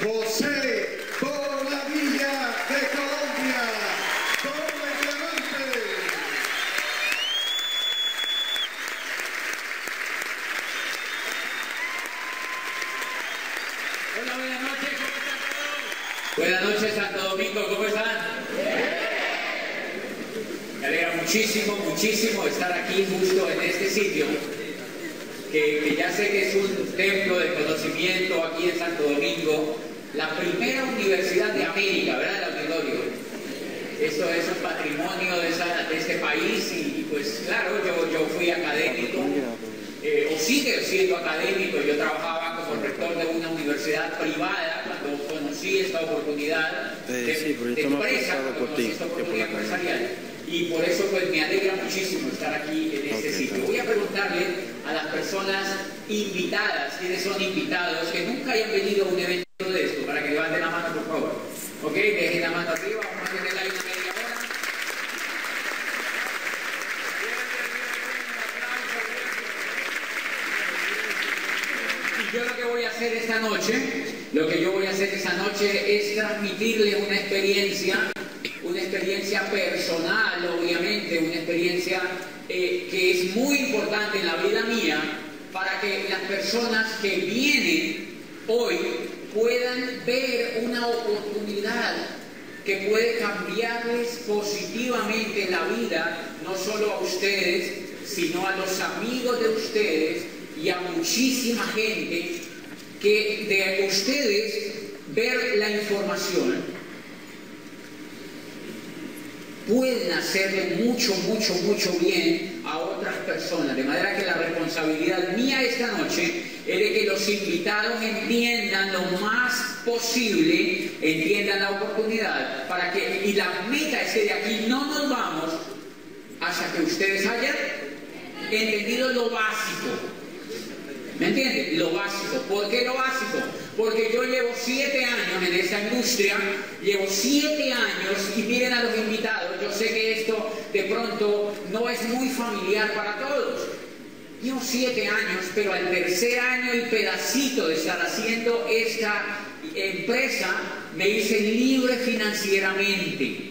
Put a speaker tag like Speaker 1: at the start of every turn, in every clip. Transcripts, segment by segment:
Speaker 1: José Bobadilla de Colombia, doble diamante.
Speaker 2: Hola, buenas noches, ¿cómo están todos? Buenas noches, Santo Domingo, ¿cómo están? Me alegra muchísimo, muchísimo estar aquí justo en este sitio, que ya sé que es un templo de conocimiento aquí en Santo Domingo, la primera universidad de América, ¿verdad? El auditorio. Esto es un patrimonio de este país y pues claro, yo fui académico, o sigue siendo académico. Yo trabajaba como rector de una universidad privada cuando conocí esta oportunidad de empresa, empresarial. Y por eso pues me alegra muchísimo estar aquí en este sitio. Voy a preguntarle a las personas invitadas, quienes son invitados, que nunca hayan venido a un evento de esto, para que levanten la mano por favor. Ok, dejen la mano arriba, vamos a tenerla ahí una media hora. Y yo lo que voy a hacer esta noche, es transmitirles una experiencia personal, obviamente, una experiencia que es muy importante en la vida mía, para que las personas que vienen hoy puedan ver una oportunidad que puede cambiarles positivamente la vida, no solo a ustedes, sino a los amigos de ustedes y a muchísima gente, que de ustedes ver la información pueden hacerle mucho bien a otras personas, de manera que la responsabilidad mía esta noche es de que los invitados entiendan lo más posible, entiendan la oportunidad, para que, y la meta es que de aquí no nos vamos hasta que ustedes hayan entendido lo básico. ¿Me entienden? Lo básico. ¿Por qué lo básico? Porque yo llevo 7 años en esta industria, llevo 7 años y miren a los invitados, yo sé que esto de pronto no es muy familiar para todos. Llevo 7 años, pero al tercer año y pedacito de estar haciendo esta empresa, me hice libre financieramente.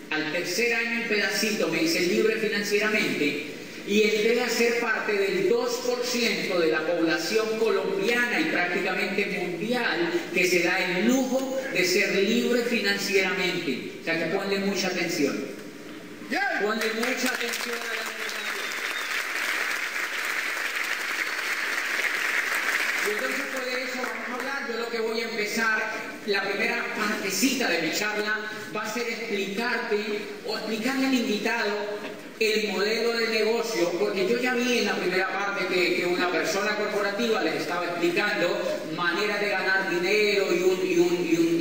Speaker 2: Al tercer año y pedacito me hice libre financieramente. Y entré a ser parte del 2% de la población colombiana y prácticamente mundial que se da el lujo de ser libre financieramente. O sea que ponle mucha atención. Ponle mucha atención a la información. Y entonces de eso vamos a hablar. Yo lo que voy a empezar, la primera partecita de mi charla va a ser explicarle al invitado el modelo de negocio, porque yo ya vi en la primera parte que una persona corporativa les estaba explicando maneras de ganar dinero y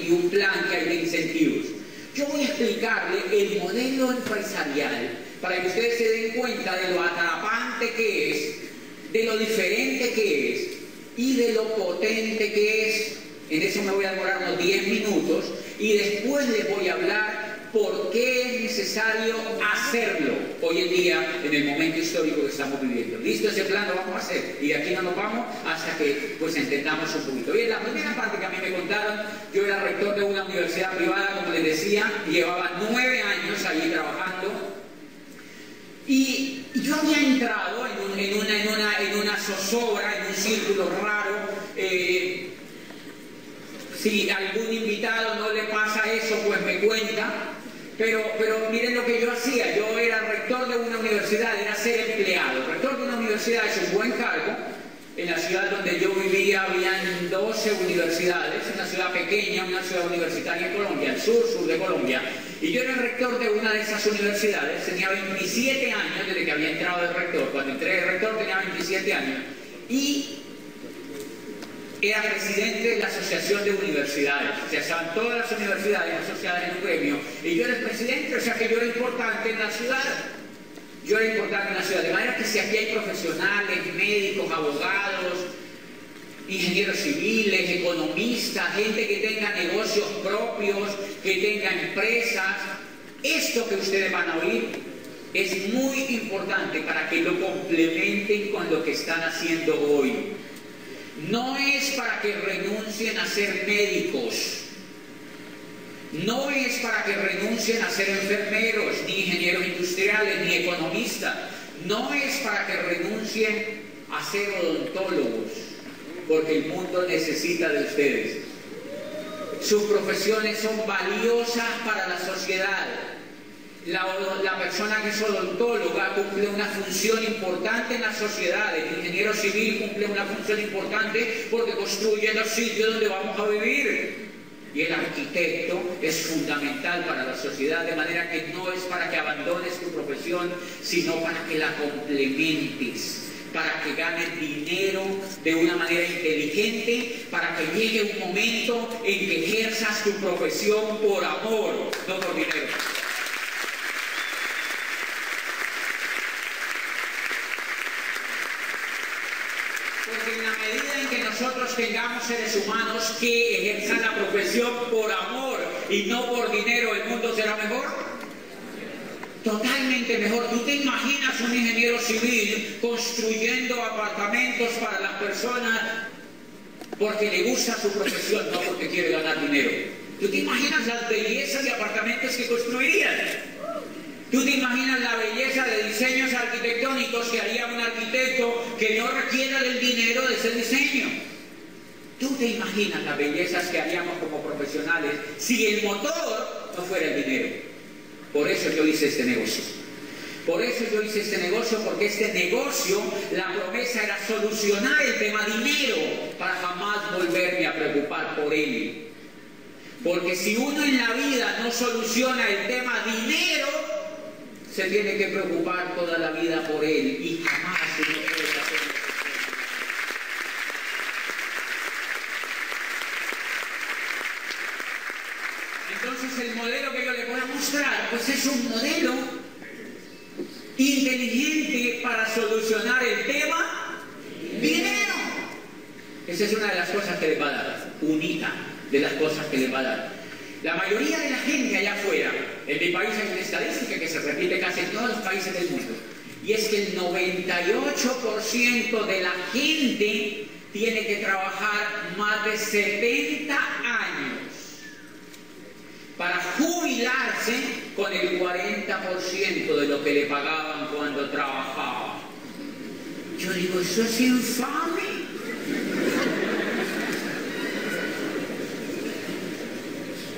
Speaker 2: un plan que hay de incentivos. Yo voy a explicarle el modelo empresarial para que ustedes se den cuenta de lo atrapante que es, de lo diferente que es y de lo potente que es. En eso me voy a demorar unos 10 minutos y después les voy a hablar por qué es necesario hacerlo hoy en día en el momento histórico que estamos viviendo. ¿Listo? Ese plan lo vamos a hacer y de aquí no nos vamos hasta que pues entendamos un poquito. Bien, la primera parte que a mí me contaron, yo era rector de una universidad privada, como les decía, llevaba 9 años allí trabajando y yo había entrado en una zozobra, en un círculo raro. Si a algún invitado no le pasa eso, pues me cuenta. Pero miren lo que yo hacía. Yo era rector de una universidad, era ser empleado. Rector de una universidad es un buen cargo. En la ciudad donde yo vivía habían 12 universidades, una ciudad pequeña, una ciudad universitaria en Colombia, el sur de Colombia. Y yo era rector de una de esas universidades, tenía 27 años desde que había entrado de rector. Cuando entré de rector tenía 27 años. Y era presidente de la Asociación de Universidades, o sea, estaban todas las universidades asociadas en un gremio, y yo era el presidente, o sea que yo era importante en la ciudad. De manera que si aquí hay profesionales, médicos, abogados, ingenieros civiles, economistas, gente que tenga negocios propios, que tenga empresas, esto que ustedes van a oír es muy importante para que lo complementen con lo que están haciendo hoy. no es para que renuncien a ser médicos, no es para que renuncien a ser enfermeros, ni ingenieros industriales, ni economistas, no es para que renuncien a ser odontólogos, porque el mundo necesita de ustedes. Sus profesiones son valiosas para la sociedad. La persona que es odontóloga cumple una función importante en la sociedad. El ingeniero civil cumple una función importante porque construye los sitios donde vamos a vivir. Y el arquitecto es fundamental para la sociedad, de manera que no es para que abandones tu profesión, sino para que la complementes, para que ganes dinero de una manera inteligente, para que llegue un momento en que ejerzas tu profesión por amor, no por dinero. Porque en la medida en que nosotros tengamos seres humanos que ejerzan la profesión por amor y no por dinero, ¿el mundo será mejor? Totalmente mejor. ¿Tú te imaginas un ingeniero civil construyendo apartamentos para las personas porque le gusta su profesión, no porque quiere ganar dinero? ¿Tú te imaginas las bellezas de apartamentos que construirían? ¿Tú te imaginas la belleza de diseños arquitectónicos que haría un arquitecto que no requiera del dinero de ese diseño? ¿Tú te imaginas las bellezas que haríamos como profesionales si el motor no fuera el dinero? Por eso yo hice este negocio. Por eso yo hice este negocio, porque este negocio, la promesa era solucionar el tema dinero para jamás volverme a preocupar por él. Porque si uno en la vida no soluciona el tema dinero, se tiene que preocupar toda la vida por él y jamás uno puede hacerlo. Entonces el modelo que yo le voy a mostrar, pues es un modelo inteligente para solucionar el tema dinero. Esa es una de las cosas que les va a dar, unita de las cosas que les va a dar. La mayoría de la gente allá afuera, en mi país hay una estadística que se repite casi en todos los países del mundo, y es que el 98% de la gente tiene que trabajar más de 70 años para jubilarse con el 40% de lo que le pagaban cuando trabajaba. Yo digo, eso es infame.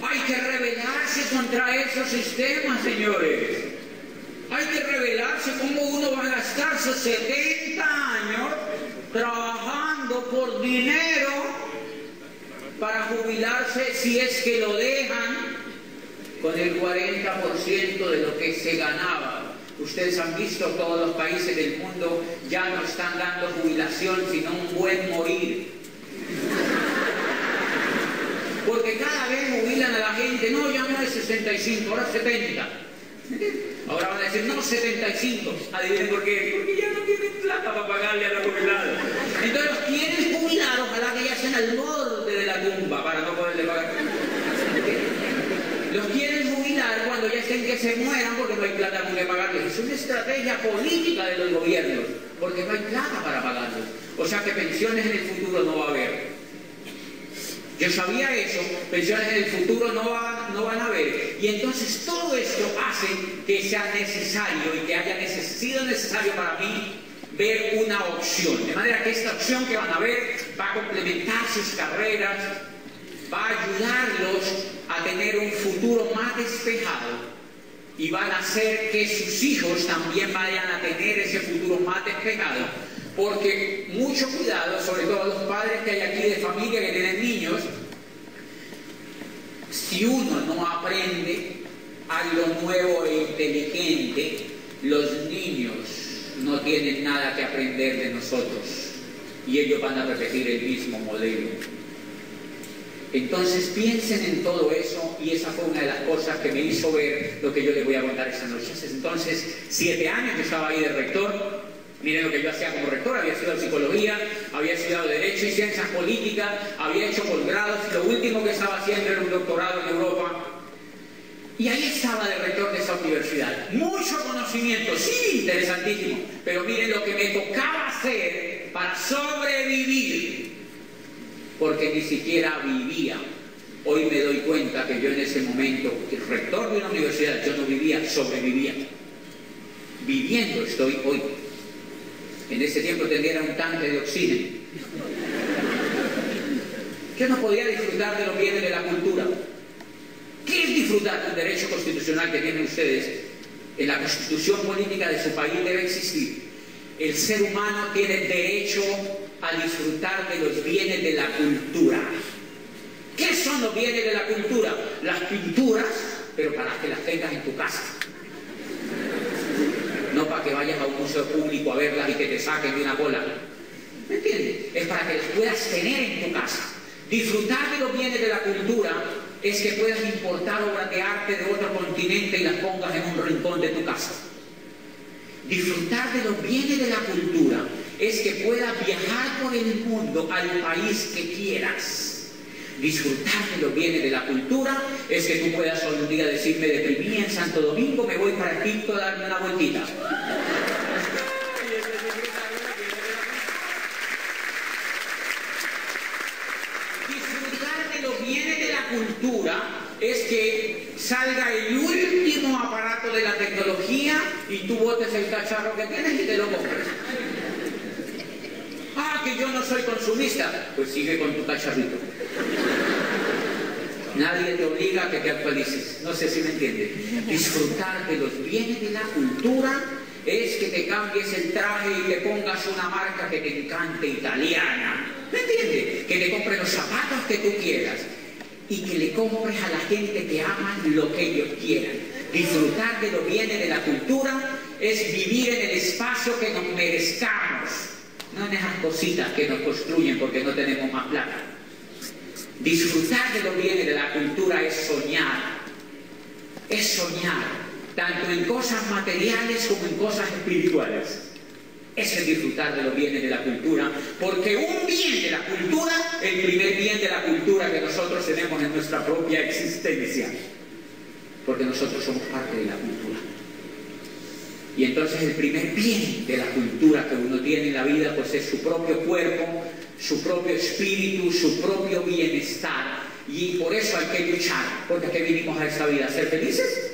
Speaker 2: Hay que rebelarse contra esos sistemas, señores. Hay que rebelarse. ¿Cómo uno va a gastarse 70 años trabajando por dinero para jubilarse si es que lo dejan con el 40% de lo que se ganaba? Ustedes han visto, todos los países del mundo ya no están dando jubilación, sino un buen morir. Porque cada vez jubilan a la gente, no, ya no es 65, ahora 70. Ahora van a decir, no, 75. Adivinen por qué. Porque ya no tienen plata para pagarle a los jubilados. Entonces los quieren jubilar, ojalá que ya estén al borde de la tumba para no poderle pagar. Los quieren jubilar cuando ya estén que se mueran porque no hay plata con que pagarles. Es una estrategia política de los gobiernos, porque no hay plata para pagarlos. O sea que pensiones en el futuro no va a haber. Yo sabía eso, pensiones en el futuro no van a haber. Y entonces todo esto hace que sea necesario y que haya sido necesario para mí ver una opción. De manera que esta opción que van a ver va a complementar sus carreras, va a ayudarlos a tener un futuro más despejado y van a hacer que sus hijos también vayan a tener ese futuro más despejado. Porque mucho cuidado, sobre todo los padres que hay aquí de familia que tienen niños, si uno no aprende algo nuevo e inteligente, los niños no tienen nada que aprender de nosotros y ellos van a repetir el mismo modelo. Entonces piensen en todo eso, y esa fue una de las cosas que me hizo ver lo que yo les voy a contar esta noche. Entonces, 7 años yo estaba ahí de rector. Miren lo que yo hacía como rector, había estudiado psicología, había estudiado Derecho y Ciencias Políticas, había hecho posgrados, lo último que estaba haciendo era un doctorado en Europa. Y ahí estaba de rector de esa universidad. Mucho conocimiento, sí, interesantísimo, pero miren lo que me tocaba hacer para sobrevivir. porque ni siquiera vivía. Hoy me doy cuenta que yo en ese momento, el rector de una universidad, yo no vivía, sobrevivía. Viviendo estoy hoy. En ese tiempo tendría un tanque de oxígeno. Yo no podía disfrutar de los bienes de la cultura. ¿Qué es disfrutar del derecho constitucional que tienen ustedes? En la constitución política de su país debe existir. El ser humano tiene derecho a disfrutar de los bienes de la cultura. ¿Qué son los bienes de la cultura? Las pinturas, pero para que las tengas en tu casa. No para que vayas a un museo público a verlas y que te saquen de una bola. ¿Me entiendes? Es para que las puedas tener en tu casa. Disfrutar de los bienes de la cultura es que puedas importar obras de arte de otro continente y las pongas en un rincón de tu casa. Disfrutar de los bienes de la cultura es que puedas viajar por el mundo al país que quieras. Disfrutar de los bienes de la cultura es que tú puedas hoy un día decir: me deprimí en Santo Domingo, me voy para Egipto a darme una vueltita. Disfrutar de los bienes de la cultura es que salga el último aparato de la tecnología y tú botes el cacharro que tienes y te lo compres. Ah, que yo no soy consumista. Pues sigue con tu cacharrito. Nadie te obliga a que te actualices. No sé si me entiendes. Disfrutar de los bienes de la cultura es que te cambies el traje y te pongas una marca que te encante, italiana. ¿Me entiendes? Que te compres los zapatos que tú quieras y que le compres a la gente que ama lo que ellos quieran. Disfrutar de los bienes de la cultura es vivir en el espacio que nos merezcamos, no en esas cositas que nos construyen porque no tenemos más plata. Disfrutar de los bienes de la cultura es soñar, tanto en cosas materiales como en cosas espirituales. Eso es disfrutar de los bienes de la cultura, porque un bien de la cultura, el primer bien de la cultura que nosotros tenemos en nuestra propia existencia, porque nosotros somos parte de la cultura. Y entonces el primer bien de la cultura que uno tiene en la vida pues es su propio cuerpo, su propio espíritu, su propio bienestar. Y por eso hay que luchar, porque ¿a qué vinimos a esta vida? ¿A ser felices?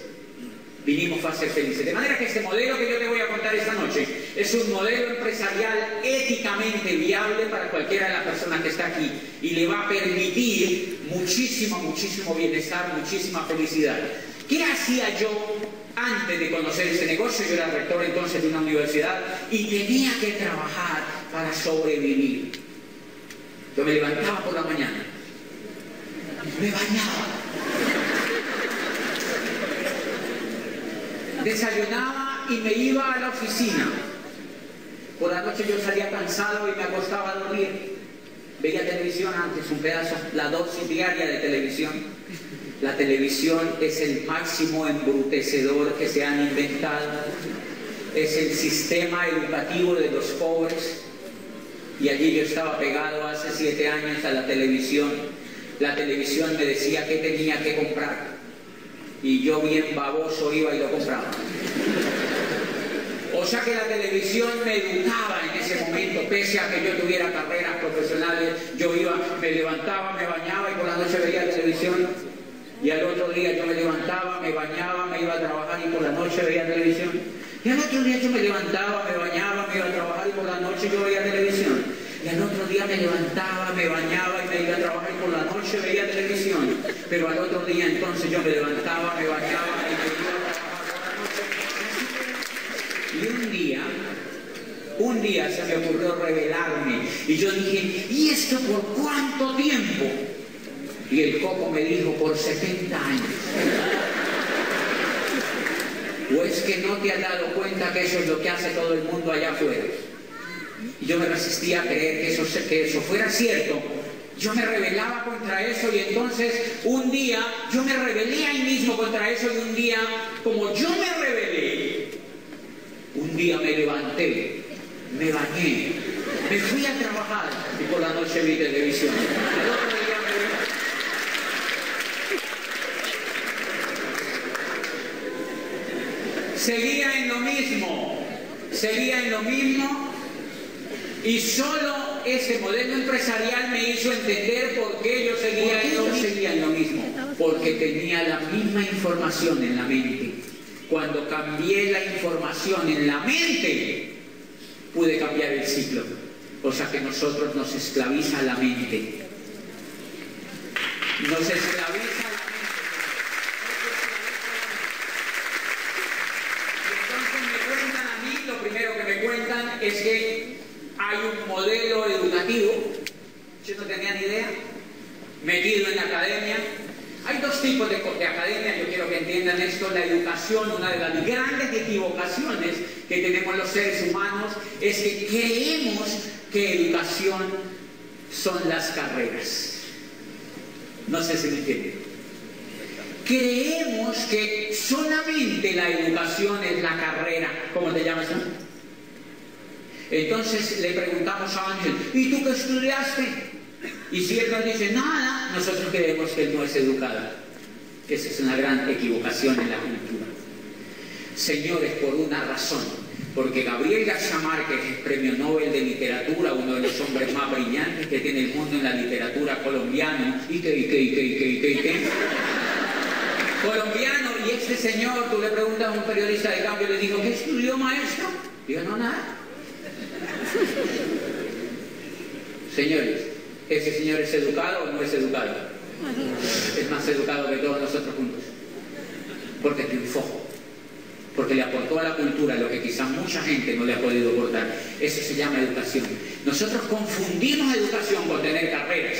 Speaker 2: Vinimos a ser felices. De manera que este modelo que yo te voy a contar esta noche es un modelo empresarial éticamente viable para cualquiera de las personas que está aquí y le va a permitir muchísimo bienestar, muchísima felicidad. ¿Qué hacía yo antes de conocer este negocio? Yo era rector entonces de una universidad y tenía que trabajar para sobrevivir. Yo me levantaba por la mañana, me bañaba, desayunaba y me iba a la oficina. Por la noche yo salía cansado y me acostaba a dormir. Veía televisión antes, un pedazo, la dosis diaria de televisión. La televisión es el máximo embrutecedor que se han inventado. Es el sistema educativo de los pobres. Y allí yo estaba pegado hace 7 años a la televisión. La televisión me decía qué tenía que comprar. Y yo bien baboso iba y lo compraba. O sea que la televisión me educaba en ese momento, pese a que yo tuviera carreras profesionales. Yo iba, me levantaba, me bañaba y por la noche veía televisión. Y al otro día yo me levantaba, me bañaba, me iba a trabajar y por la noche veía televisión. Y al otro día yo me levantaba, me bañaba, me iba a trabajar y por la noche yo veía televisión. Y al otro día me levantaba, me bañaba y me iba a trabajar y por la noche veía televisión. Pero al otro día entonces yo me levantaba, me bañaba y me iba a trabajar por la noche. Y un día se me ocurrió rebelarme. Y yo dije, ¿y esto por cuánto tiempo? Y el coco me dijo, por 70 años. ¿O es que no te has dado cuenta que eso es lo que hace todo el mundo allá afuera? Y yo me resistía a creer que eso fuera cierto. Yo me rebelaba contra eso y entonces un día yo me rebelé ahí mismo contra eso y un día, como yo me rebelé, un día me levanté, me bañé, me fui a trabajar y por la noche vi televisión. El otro día seguía en lo mismo y solo ese modelo empresarial me hizo entender por qué yo seguía en lo mismo. Porque tenía la misma información en la mente. Cuando cambié la información en la mente, pude cambiar el ciclo. O sea que nosotros nos esclaviza la mente. Nos esclaviza la mente. Entonces me cuentan a mí, lo primero que me cuentan es que hay un modelo educativo, yo no tenía ni idea, metido en la academia. Hay dos tipos de academia, yo quiero que entiendan esto. La educación, una de las grandes equivocaciones que tenemos los seres humanos es que creemos que educación son las carreras. No sé si me entienden. Creemos que solamente la educación es la carrera. ¿Cómo te llamas tú? Entonces le preguntamos a Ángel, ¿y tú qué estudiaste? Y si él nos dice nada, nosotros creemos que él no es educado. Esa es una gran equivocación en la cultura. Señores, por una razón, porque Gabriel García Márquez es premio Nobel de Literatura, uno de los hombres más brillantes que tiene el mundo en la literatura colombiana. ¿Y qué? Colombiano, y este señor, tú le preguntas a un periodista de cambio, le dijo, ¿qué estudió, maestro? Digo, no, nada. Señores, ¿ese señor es educado o no es educado? Es más educado que todos nosotros juntos. Porque triunfó. Porque le aportó a la cultura lo que quizás mucha gente no le ha podido aportar. Eso se llama educación. Nosotros confundimos educación con tener carreras.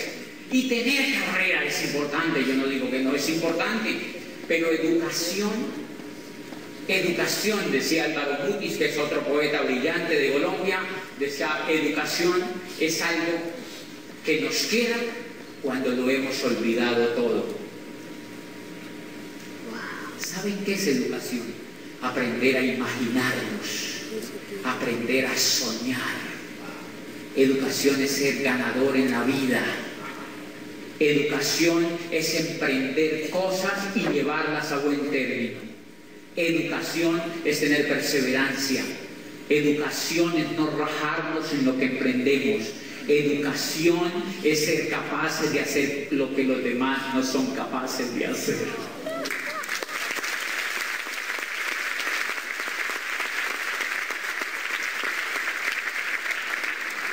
Speaker 2: Y tener carrera es importante, yo no digo que no es importante, pero educación, decía Álvaro Mutis, que es otro poeta brillante de Colombia, decía, educación es algo que nos queda cuando lo hemos olvidado todo. ¿Saben qué es educación? Aprender a imaginarnos, aprender a soñar. Educación es ser ganador en la vida. Educación es emprender cosas y llevarlas a buen término. Educación es tener perseverancia. Educación es no rajarnos en lo que emprendemos. Educación es ser capaces de hacer lo que los demás no son capaces de hacer.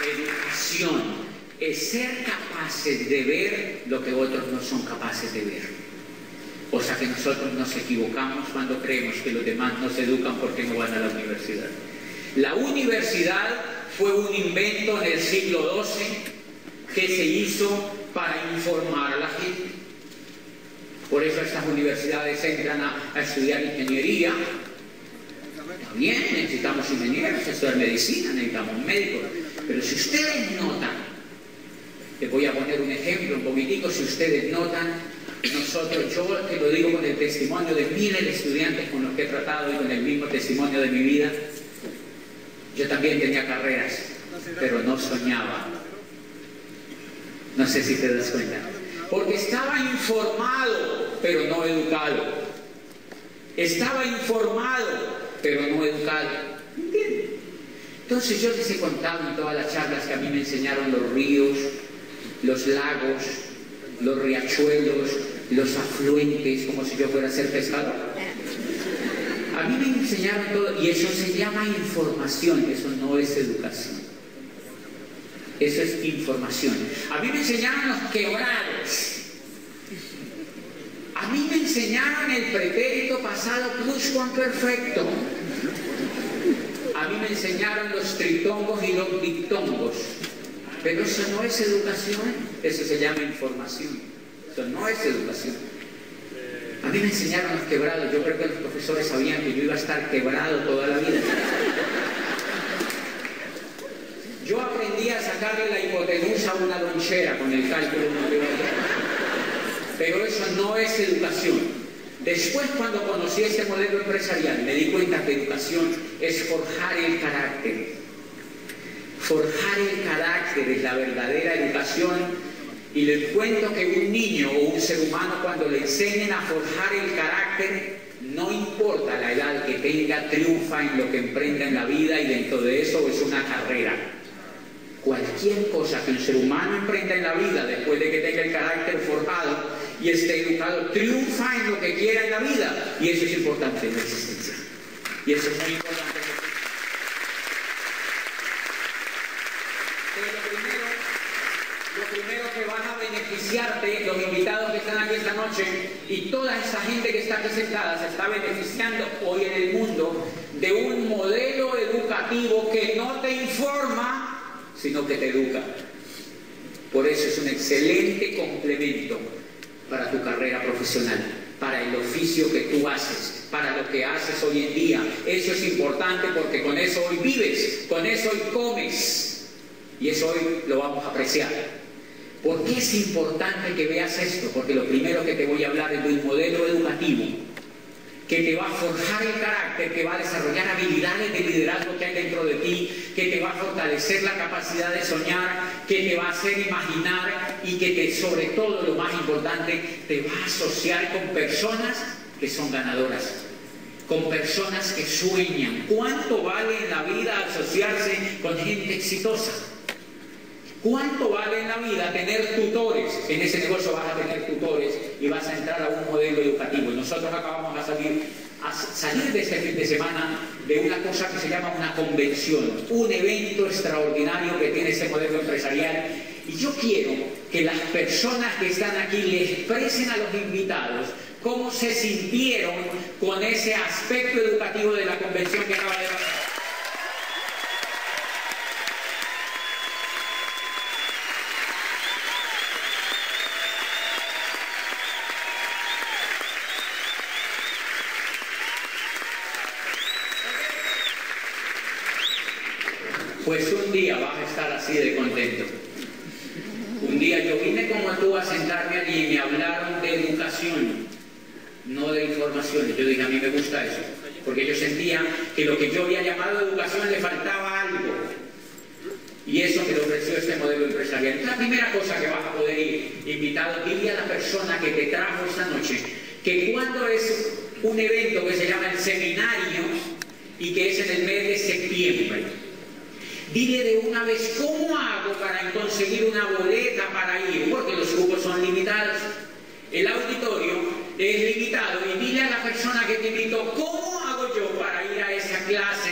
Speaker 2: Educación es ser capaces de ver lo que otros no son capaces de ver. O sea que nosotros nos equivocamos cuando creemos que los demás no se educan porque no van a la universidad. La universidad fue un invento en el siglo XII que se hizo para informar a la gente. Por eso estas universidades entran a estudiar ingeniería. También necesitamos ingenieros, estudiar medicina, necesitamos médicos. Pero si ustedes notan, les voy a poner un ejemplo un poquitico, si ustedes notan, nosotros, yo te lo digo con el testimonio de miles de estudiantes con los que he tratado y con el mismo testimonio de mi vida, yo también tenía carreras, pero no soñaba. No sé si te das cuenta. Porque estaba informado, pero no educado. Estaba informado, pero no educado. ¿Entiendes? Entonces yo les he contado en todas las charlas que a mí me enseñaron los ríos, los lagos, los riachuelos, los afluentes, como si yo fuera a ser pescador. A mí me enseñaron todo, y eso se llama información, eso no es educación. Eso es información. A mí me enseñaron los quebrados. A mí me enseñaron el pretérito pasado pluscuamperfecto. A mí me enseñaron los tritongos y los dictongos. Pero eso no es educación, eso se llama información. Eso no es educación. A mí me enseñaron los quebrados. Yo creo que los profesores sabían que yo iba a estar quebrado toda la vida. Yo aprendí a sacarle la hipotenusa a una lonchera con el cálculo matemático. Pero eso no es educación. Después, cuando conocí este modelo empresarial, me di cuenta que educación es forjar el carácter. Forjar el carácter es la verdadera educación. Y les cuento que un niño o un ser humano, cuando le enseñen a forjar el carácter, no importa la edad que tenga, triunfa en lo que emprenda en la vida, y dentro de eso es una carrera. Cualquier cosa que un ser humano emprenda en la vida, después de que tenga el carácter forjado y esté educado, triunfa en lo que quiera en la vida. Y eso es importante en la existencia. Y eso es muy importante. Lo primero que van a beneficiarte, los invitados que están aquí esta noche y toda esa gente que está aquí sentada, se está beneficiando hoy en el mundo de un modelo educativo que no te informa, sino que te educa. Por eso es un excelente complemento para tu carrera profesional, para el oficio que tú haces, para lo que haces hoy en día. Eso es importante porque con eso hoy vives, con eso hoy comes, y eso hoy lo vamos a apreciar. ¿Por qué es importante que veas esto? Porque lo primero que te voy a hablar es de un modelo educativo que te va a forjar el carácter, que va a desarrollar habilidades de liderazgo que hay dentro de ti, que te va a fortalecer la capacidad de soñar, que te va a hacer imaginar y que sobre todo, lo más importante, te va a asociar con personas que son ganadoras, con personas que sueñan. ¿Cuánto vale en la vida asociarse con gente exitosa? ¿Cuánto vale en la vida tener tutores? En ese negocio vas a tener tutores y vas a entrar a un modelo educativo. Y nosotros acabamos de salir de este fin de semana de una cosa que se llama una convención, un evento extraordinario que tiene este modelo empresarial. Y yo quiero que las personas que están aquí le expresen a los invitados cómo se sintieron con ese aspecto educativo de la convención que acaba de pasar. Pues un día vas a estar así de contento. Un día yo vine como tú a sentarme allí y me hablaron de educación, no de información. Yo dije, a mí me gusta eso, porque yo sentía que lo que yo había llamado educación le faltaba algo. Y eso me lo ofreció este modelo empresarial. La primera cosa que vas a poder ir invitado, dile a la persona que te trajo esta noche, que cuando es un evento que se llama el seminario y que es en el mes de septiembre, dile de una vez, ¿cómo hago para conseguir una boleta para ir? Porque los cupos son limitados, el auditorio es limitado, y dile a la persona que te invitó, ¿cómo hago yo para ir a esa clase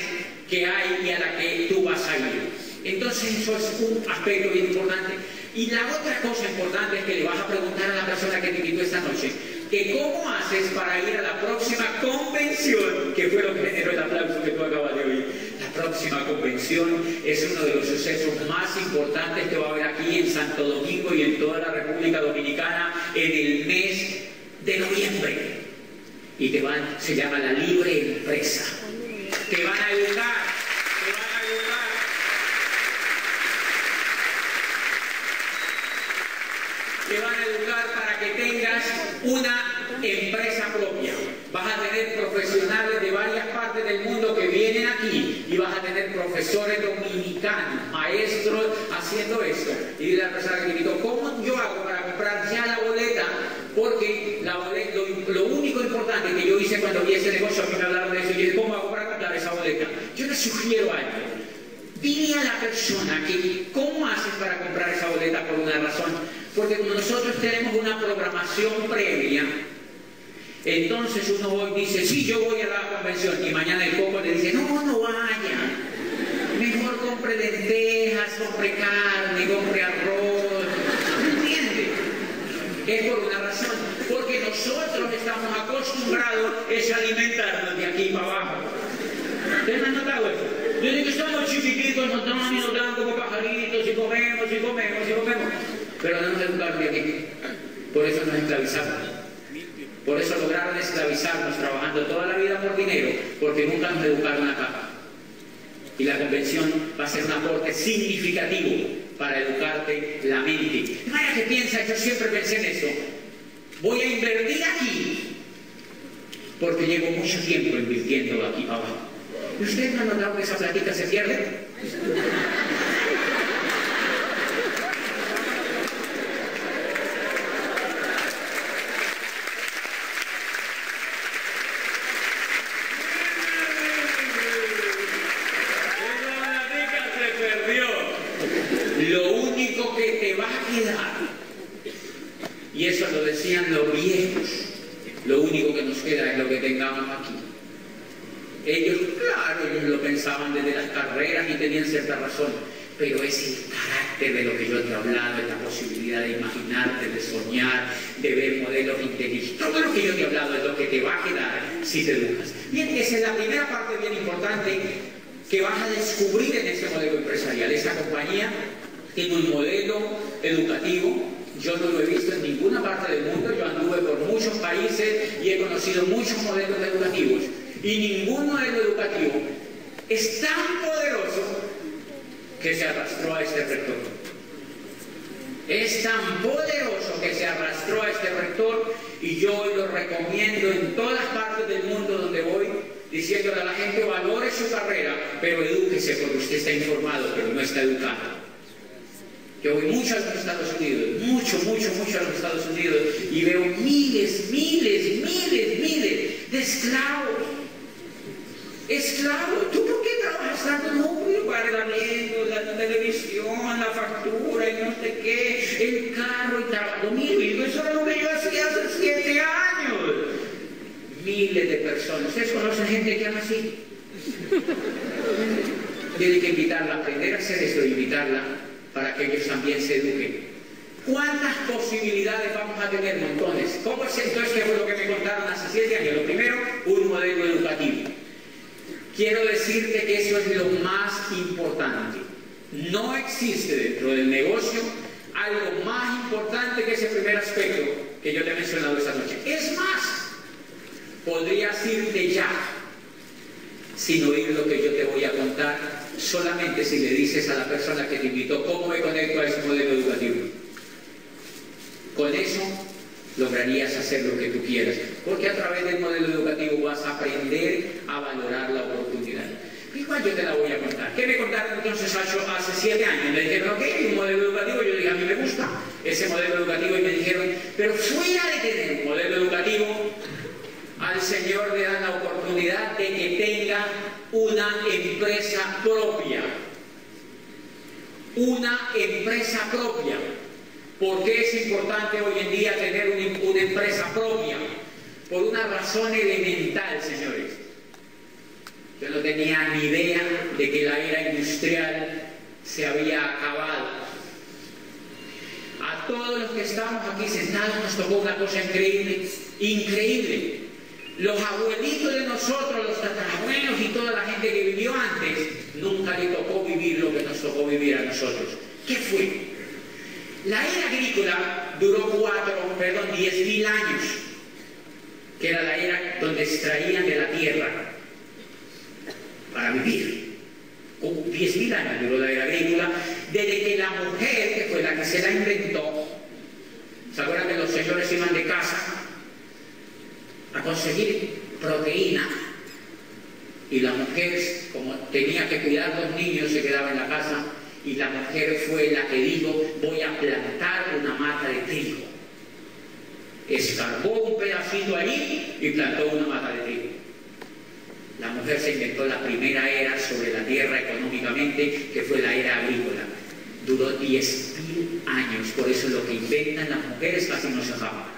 Speaker 2: que hay y a la que tú vas a ir? Entonces eso es un aspecto bien importante. Y la otra cosa importante es que le vas a preguntar a la persona que te invitó esta noche, que cómo haces para ir a la próxima convención, que fue lo que generó el aplauso que tú acabas de oír. La próxima convención es uno de los sucesos más importantes que va a haber aquí en Santo Domingo y en toda la República Dominicana en el mes de noviembre. Y se llama la Libre Empresa. Te van a educar, para que tengas una empresa propia. Vas a tener profesionales de varias partes del mundo que vienen aquí y vas a tener profesores dominicanos, maestros haciendo esto. Y dile a la persona que te invitó, ¿cómo yo hago para comprar ya la boleta? Porque la boleta, lo único importante que yo hice cuando vi ese negocio, a mí me hablaron de eso, y dije, ¿cómo hago para comprar esa boleta? Yo le sugiero algo. Dile a la persona que cómo haces para comprar esa boleta por una razón. Porque como nosotros tenemos una programación previa, entonces uno hoy dice, sí, yo voy a la convención, y mañana el coco le dice, no vaya, mejor compre lentejas, compre carne, compre arroz. ¿Entiende? Es por una razón, porque nosotros estamos acostumbrados a alimentarnos de aquí para abajo. ¿Ustedes me han notado eso? Desde que estamos chiquititos nos estamos alimentando como pajaritos y comemos. Pero no nos educaron de aquí. Por eso nos esclavizaron. Por eso lograron esclavizarnos trabajando toda la vida por dinero, porque nunca nos educaron acá. Y la convención va a ser un aporte significativo para educarte la mente. Vaya que piensa, yo siempre pensé en eso. Voy a invertir aquí, porque llevo mucho tiempo invirtiendo aquí para abajo. ¿Y ustedes no han notado que esa platita se pierde? viejos, lo único que nos queda es lo que tengamos aquí. Ellos, claro, ellos lo pensaban desde las carreras y tenían cierta razón, pero es el carácter de lo que yo te he hablado, es la posibilidad de imaginarte, de soñar, de ver modelos inteligentes. Todo lo que yo te he hablado es lo que te va a quedar si te educas. Bien, esa es la primera parte bien importante que vas a descubrir en este modelo empresarial. Esta compañía tiene un modelo educativo. Yo no lo he visto en ninguna parte del mundo. Yo anduve por muchos países y he conocido muchos modelos educativos. Y ningún modelo educativo es tan poderoso que se arrastró a este rector. Es tan poderoso que se arrastró a este rector, y yo hoy lo recomiendo en todas partes del mundo donde voy, diciéndole a la gente: valore su carrera, pero edúquese, porque usted está informado, pero no está educado. Yo voy mucho a los Estados Unidos, mucho a los Estados Unidos, y veo miles de esclavos. Esclavo, ¿tú por qué trabajas tanto? No, yo pago el arriendo, la televisión, la factura y no sé qué, el carro y trabajo. Mire, eso es lo que yo hacía hace 7 años. Miles de personas. ¿Ustedes conocen gente que ama así? Tienen que invitarla a aprender a hacer esto, invitarla para que ellos también se eduquen. ¿Cuántas posibilidades vamos a tener? Montones. ¿Cómo es entonces qué fue lo que me contaron hace 7 años? Lo primero, un modelo educativo. Quiero decirte que eso es lo más importante. No existe dentro del negocio algo más importante que ese primer aspecto que yo te he mencionado esta noche. Es más, podrías irte ya sin oír lo que yo te voy a contar, solamente si le dices a la persona que te invitó cómo me conecto a ese modelo educativo. Con eso lograrías hacer lo que tú quieras, porque a través del modelo educativo vas a aprender a valorar la oportunidad. Igual yo te la voy a contar. ¿Qué me contaron entonces hace 7 años? Me dijeron, ok, un modelo educativo. Yo dije, a mí me gusta ese modelo educativo, y me dijeron, pero fuera de tener un modelo educativo, al Señor le dan la oportunidad de que tenga una empresa propia. Una empresa propia. ¿Por qué es importante hoy en día tener una empresa propia? Por una razón elemental, señores. Yo no tenía ni idea de que la era industrial se había acabado. A todos los que estamos aquí sentados nos tocó una cosa increíble, increíble. Los abuelitos de nosotros, los tatarabuelos y toda la gente que vivió antes, nunca le tocó vivir lo que nos tocó vivir a nosotros. ¿Qué fue? La era agrícola duró 10.000 años, que era la era donde extraían de la tierra para vivir. 10.000 años duró la era agrícola, desde que la mujer, que fue la que se la inventó, ¿se acuerdan que los señores iban de casa a conseguir proteína? Y la mujer, como tenía que cuidar a los niños, se quedaba en la casa. Y la mujer fue la que dijo, voy a plantar una mata de trigo. Escarbó un pedacito allí y plantó una mata de trigo. La mujer se inventó la primera era sobre la tierra económicamente, que fue la era agrícola. Duró 10.000 años, por eso lo que inventan las mujeres casi no se acaba.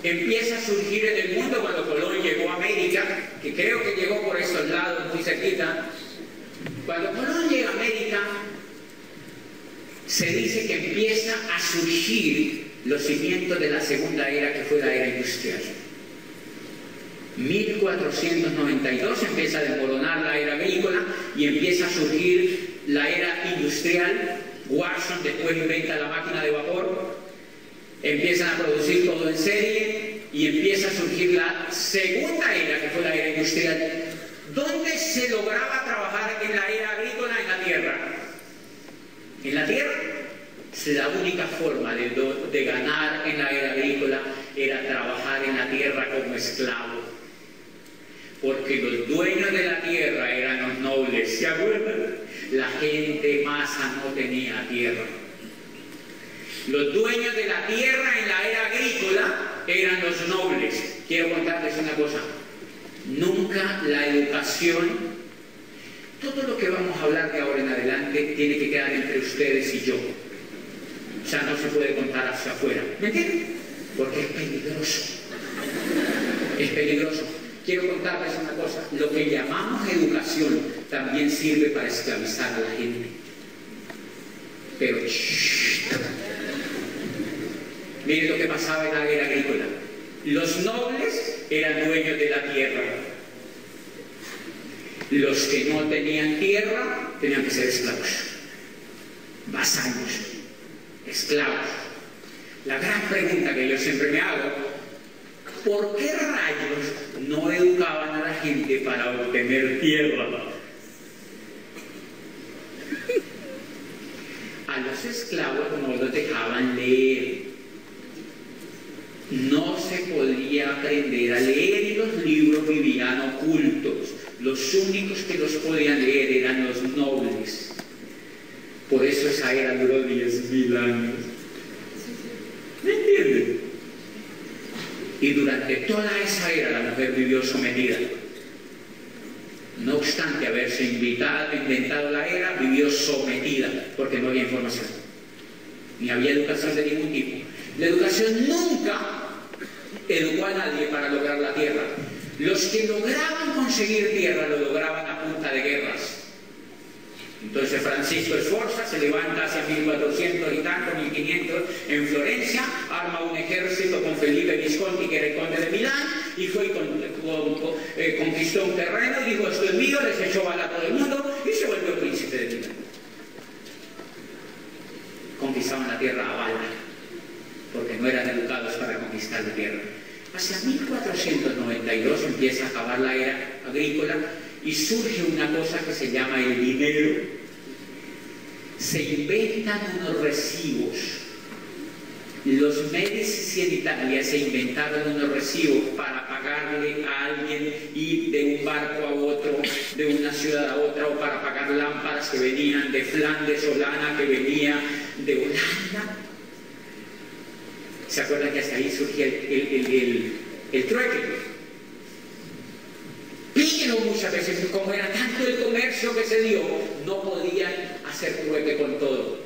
Speaker 2: Empieza a surgir en el mundo cuando Colón llegó a América, que creo que llegó por estos lados, muy cerquita. Cuando Colón llega a América, se dice que empieza a surgir los cimientos de la segunda era, que fue la era industrial. 1492 empieza a desmoronar la era agrícola y empieza a surgir la era industrial. Watson después inventa la máquina de vapor. Empiezan a producir todo en serie y empieza a surgir la segunda era, que fue la era industrial. ¿Dónde se lograba trabajar en la era agrícola? En la tierra. En la tierra. La única forma de ganar en la era agrícola era trabajar en la tierra como esclavo. Porque los dueños de la tierra eran los nobles. ¿Se acuerdan? La gente masa no tenía tierra. Los dueños de la tierra en la era agrícola eran los nobles. Quiero contarles una cosa. Nunca la educación todo lo que vamos a hablar de ahora en adelante tiene que quedar entre ustedes y yo. O sea, no se puede contar hacia afuera. ¿Me entienden? Porque es peligroso. Es peligroso. Quiero contarles una cosa. Lo que llamamos educación también sirve para esclavizar a la gente. Pero, miren lo que pasaba en la era agrícola. Los nobles eran dueños de la tierra. Los que no tenían tierra tenían que ser esclavos. Vasallos. Esclavos. La gran pregunta que yo siempre me hago: ¿por qué rayos no educaban a la gente para obtener tierra? A los esclavos no los dejaban leer. No se podía aprender a leer y los libros vivían ocultos. Los únicos que los podían leer eran los nobles. Por eso esa era duró 10.000 años. ¿Me entienden? Y durante toda esa era la mujer vivió sometida. No obstante haberse inventado la era, vivió sometida, porque no había información. Ni había educación de ningún tipo. La educación nunca educó a nadie para lograr la tierra. Los que lograban conseguir tierra lo lograban a punta de guerras. Entonces Francisco Sforza se levanta hacia 1400 y tanto, 1500, en Florencia, arma un ejército con Felipe Visconti, que era el conde de Milán, y fue y conquistó un terreno, y dijo: esto es mío, les echó bala a todo el mundo, y se volvió príncipe de Milán. Conquistaban la tierra a bala, porque no eran educados para conquistar la tierra. Hacia 1492 empieza a acabar la era agrícola y surge una cosa que se llama el dinero. Se inventan unos recibos. Los Medici en Italia se inventaron unos recibos para pagarle a alguien ir de un barco a otro, de una ciudad a otra, o para pagar lámparas que venían de Flandes o lana que venía de Holanda. ¿Se acuerdan que hasta ahí surgía el trueque? Pero muchas veces, como era tanto el comercio que se dio, no podían hacer trueque con todo.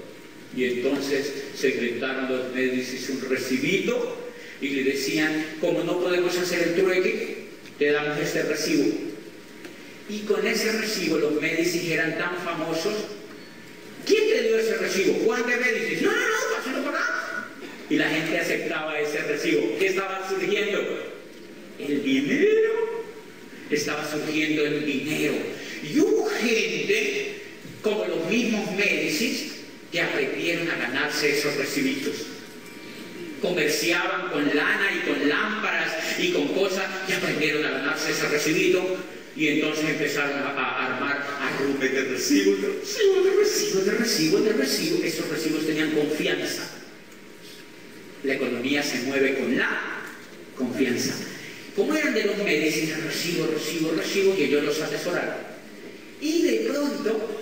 Speaker 2: Y entonces se inventaron los Medici un recibito y le decían: como no podemos hacer el trueque, te damos este recibo. Y con ese recibo los Medici eran tan famosos. ¿Quién te dio ese recibo? Juan de Medici. No, pásalo por acá. Y la gente aceptaba ese recibo. ¿Qué estaba surgiendo? El dinero. Estaba surgiendo el dinero. Y hubo gente, como los mismos Médicis, que aprendieron a ganarse esos recibitos. Comerciaban con lana y con lámparas y con cosas, y aprendieron a ganarse ese recibito. Y entonces empezaron a armar arrumes de recibos, de recibos. Esos recibos tenían confianza. La economía se mueve con la confianza. Como eran de los Medici, recibo, y ellos los asesoraron. Y de pronto,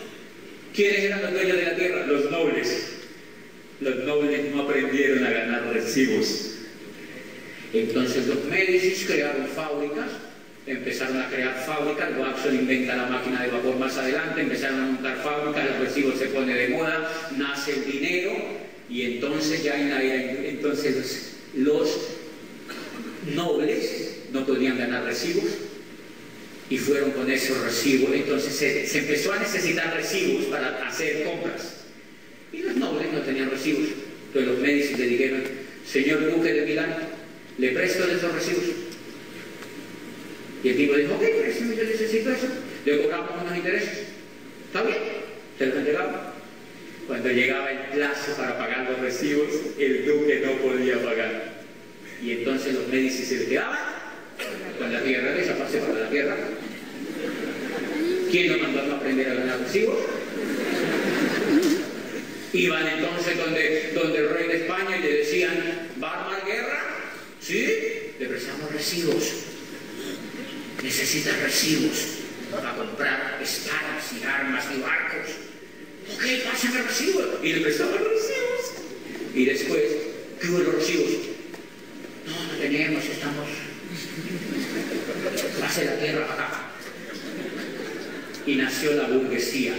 Speaker 2: ¿quiénes eran los dueños de la tierra? Los nobles. Los nobles no aprendieron a ganar recibos. Entonces los Medici crearon fábricas, empezaron a crear fábricas. Watson inventa la máquina de vapor más adelante, empezaron a montar fábricas, el recibo se pone de moda, nace el dinero. Y entonces ya en la era, entonces los nobles no podían ganar recibos y fueron con esos recibos. Entonces se empezó a necesitar recibos para hacer compras. Y los nobles no tenían recibos. Entonces los Medici le dijeron: señor duque de Milán, ¿le presto de esos recibos? Y el tipo dijo: ok, préstame, yo necesito eso. Le cobramos unos intereses. ¿Está bien? Se los entregamos. Cuando llegaba el plazo para pagar los recibos, el duque no podía pagar. Y entonces los Medici se le quedaban con la tierra, desaparece para la tierra. ¿Quién lo mandó a aprender a ganar recibos? Iban entonces donde el rey de España y le decían: ¿va a armar guerra? ¿Sí? Le prestamos recibos. Necesita recibos para comprar espadas y armas y barcos. Ok, pásame recibos. Y le prestaban recibos. Y después, ¿qué hubo los recibos? No tenemos, estamos... Pase la tierra para acá. y nació la burguesía.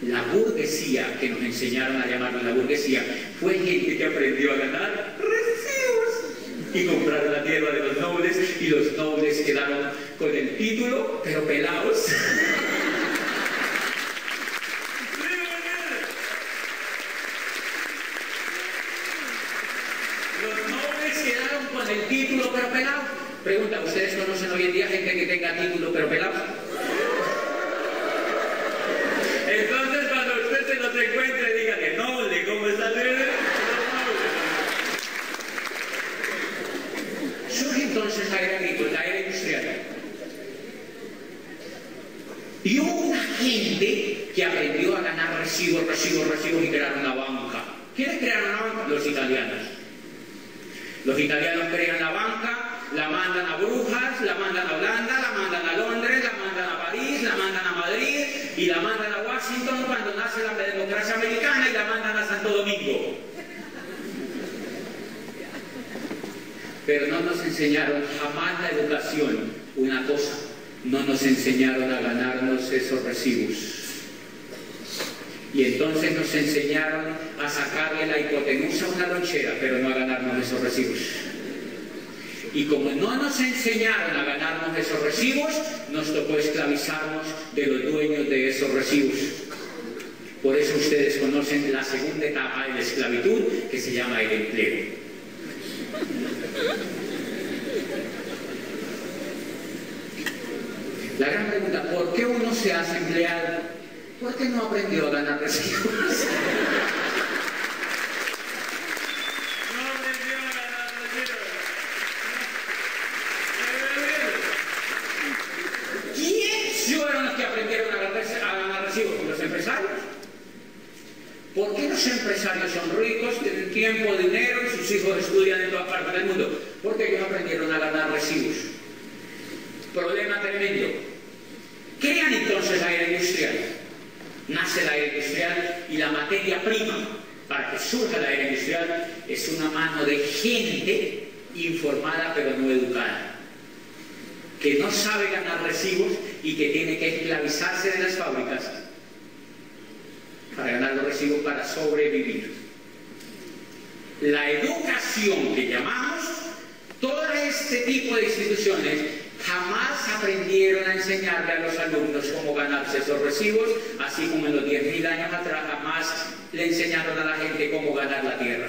Speaker 2: La burguesía, que nos enseñaron a llamarla la burguesía, fue gente que aprendió a ganar recibos y compraron la tierra de los nobles, y los nobles quedaron con el título, pero pelados. Los nobles quedaron con el título, pero pelados. Pregunta, ¿ustedes conocen hoy en día gente que tenga título, pero pelados? Entonces, cuando usted se los encuentre, dígale, noble, ¿cómo está? Surge entonces la era agrícola, la era industrial. Y hubo una gente que aprendió a ganar recibos y crearon una banca. ¿Quiénes crearon una banca? Los italianos. Los italianos crean la banca, la mandan a Brujas, la mandan a Holanda, la mandan a Londres, la mandan a París, la mandan a Madrid y la mandan a Washington cuando nace la democracia americana, y la mandan a Santo Domingo. Pero no nos enseñaron jamás la educación, una cosa, no nos enseñaron a ganarnos esos recibos. Y entonces nos enseñaron a sacarle la hipotenusa a una lonchera, pero no a ganarnos esos recibos. Y como no nos enseñaron a ganarnos esos recibos, nos tocó esclavizarnos de los dueños de esos recibos. Por eso ustedes conocen la segunda etapa de la esclavitud, que se llama el empleo. La gran pregunta, ¿por qué uno se hace empleado? ¿Por qué no aprendió a ganar recibos? ¿Por qué los empresarios son ricos, tienen tiempo, dinero y sus hijos estudian en todas partes del mundo? Porque ellos aprendieron a ganar recibos. Problema tremendo. Crean entonces la era industrial. Nace la era industrial y la materia prima para que surja la era industrial es una mano de gente informada pero no educada, que no sabe ganar recibos y que tiene que esclavizarse de las fábricas para ganar los recibos para sobrevivir. La educación que llamamos, todo este tipo de instituciones jamás aprendieron a enseñarle a los alumnos cómo ganarse esos recibos, así como en los 10.000 años atrás jamás le enseñaron a la gente cómo ganar la tierra.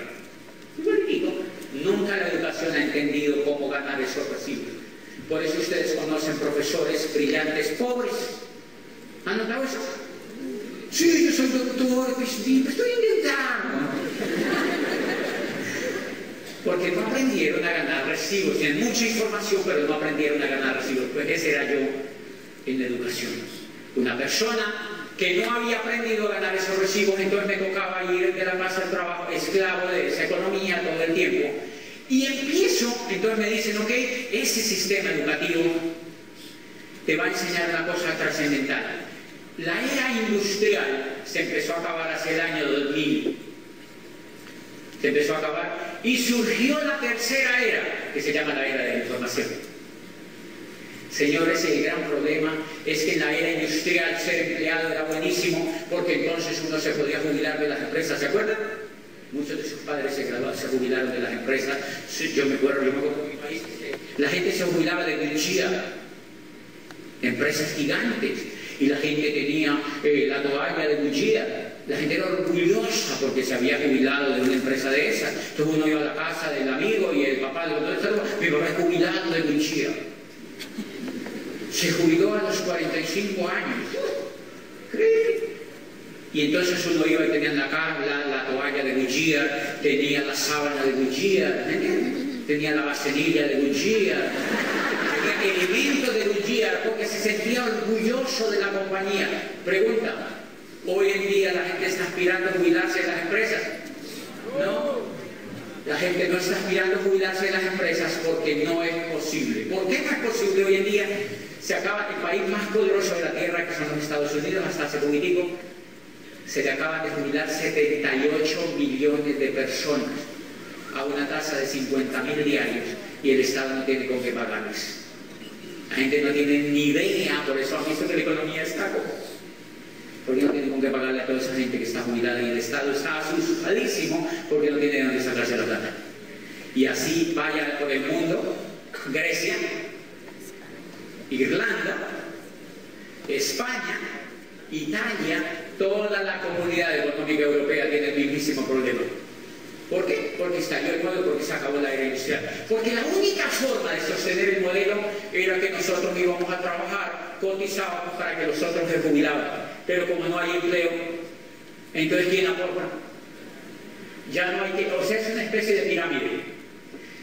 Speaker 2: Nunca la educación ha entendido cómo ganar esos recibos. Por eso ustedes conocen profesores brillantes pobres. ¿Han notado eso? Sí, yo soy doctor, estoy inventando. Porque no aprendieron a ganar recibos. Tienen mucha información, pero no aprendieron a ganar recibos. Pues ese era yo en la educación. Una persona que no había aprendido a ganar esos recibos, entonces me tocaba ir de la casa al trabajo, esclavo de esa economía todo el tiempo. Y empiezo, entonces me dicen, ok, ese sistema educativo te va a enseñar una cosa trascendental. La era industrial se empezó a acabar hacia el año 2000. Se empezó a acabar y surgió la tercera era, que se llama la era de la información. Señores, el gran problema es que en la era industrial ser empleado era buenísimo, porque entonces uno se podía jubilar de las empresas, ¿se acuerdan? Muchos de sus padres se jubilaron de las empresas. Yo me acuerdo en mi país, la gente se jubilaba de Gucci, empresas gigantes, y la gente tenía la toalla de Gucci. La gente era orgullosa porque se había jubilado de una empresa de esas. Entonces uno iba a la casa del amigo y el papá le dijo, mi papá es jubilado de Gucci. Se jubiló a los 45 años. Y entonces uno iba y tenía la toalla de Gucci, tenía la sábana de Gucci, tenía la vaselilla de Gucci, tenía elementos de Gucci, porque se sentía orgulloso de la compañía. Pregunta, ¿hoy en día la gente está aspirando a jubilarse de las empresas? No. La gente no está aspirando a jubilarse de las empresas porque no es posible. ¿Por qué no es posible hoy en día? Se acaba el país más poderoso de la tierra, que son los Estados Unidos, hasta hace poquitico, se le acaban de jubilar 78 millones de personas a una tasa de 50.000 diarios y el Estado no tiene con qué pagarles. La gente no tiene ni idea, por eso han visto que la economía está como... Porque no tienen con qué pagarle a toda esa gente que está jubilada y el Estado está asustadísimo porque no tiene de dónde sacarse la plata. Y así vaya por el mundo, Grecia, Irlanda, España, Italia, toda la comunidad económica europea tiene el mismísimo problema. ¿Por qué? Porque estalló el modelo, porque se acabó la era industrial. Porque la única forma de sostener el modelo era que nosotros íbamos a trabajar, cotizábamos para que los otros se jubilaban. Pero como no hay empleo, entonces ¿quién aporta? Ya no hay que... O sea, es una especie de pirámide.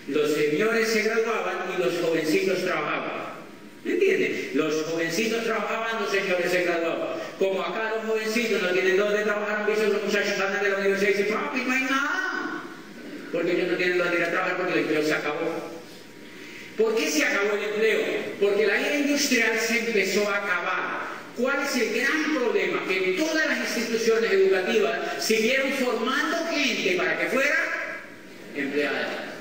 Speaker 2: Los señores se graduaban y los jovencitos trabajaban. ¿Me entienden? Los jovencitos trabajaban, los señores se graduaban. Como acá los jovencitos no tienen dónde trabajar, han visto los muchachos salen de la universidad y dicen, papi, no hay nada. Porque ellos no tienen dónde ir a trabajar porque el empleo se acabó. ¿Por qué se acabó el empleo? Porque la era industrial se empezó a acabar. ¿Cuál es el gran problema? Que todas las instituciones educativas siguieron formando gente para que fuera empleada.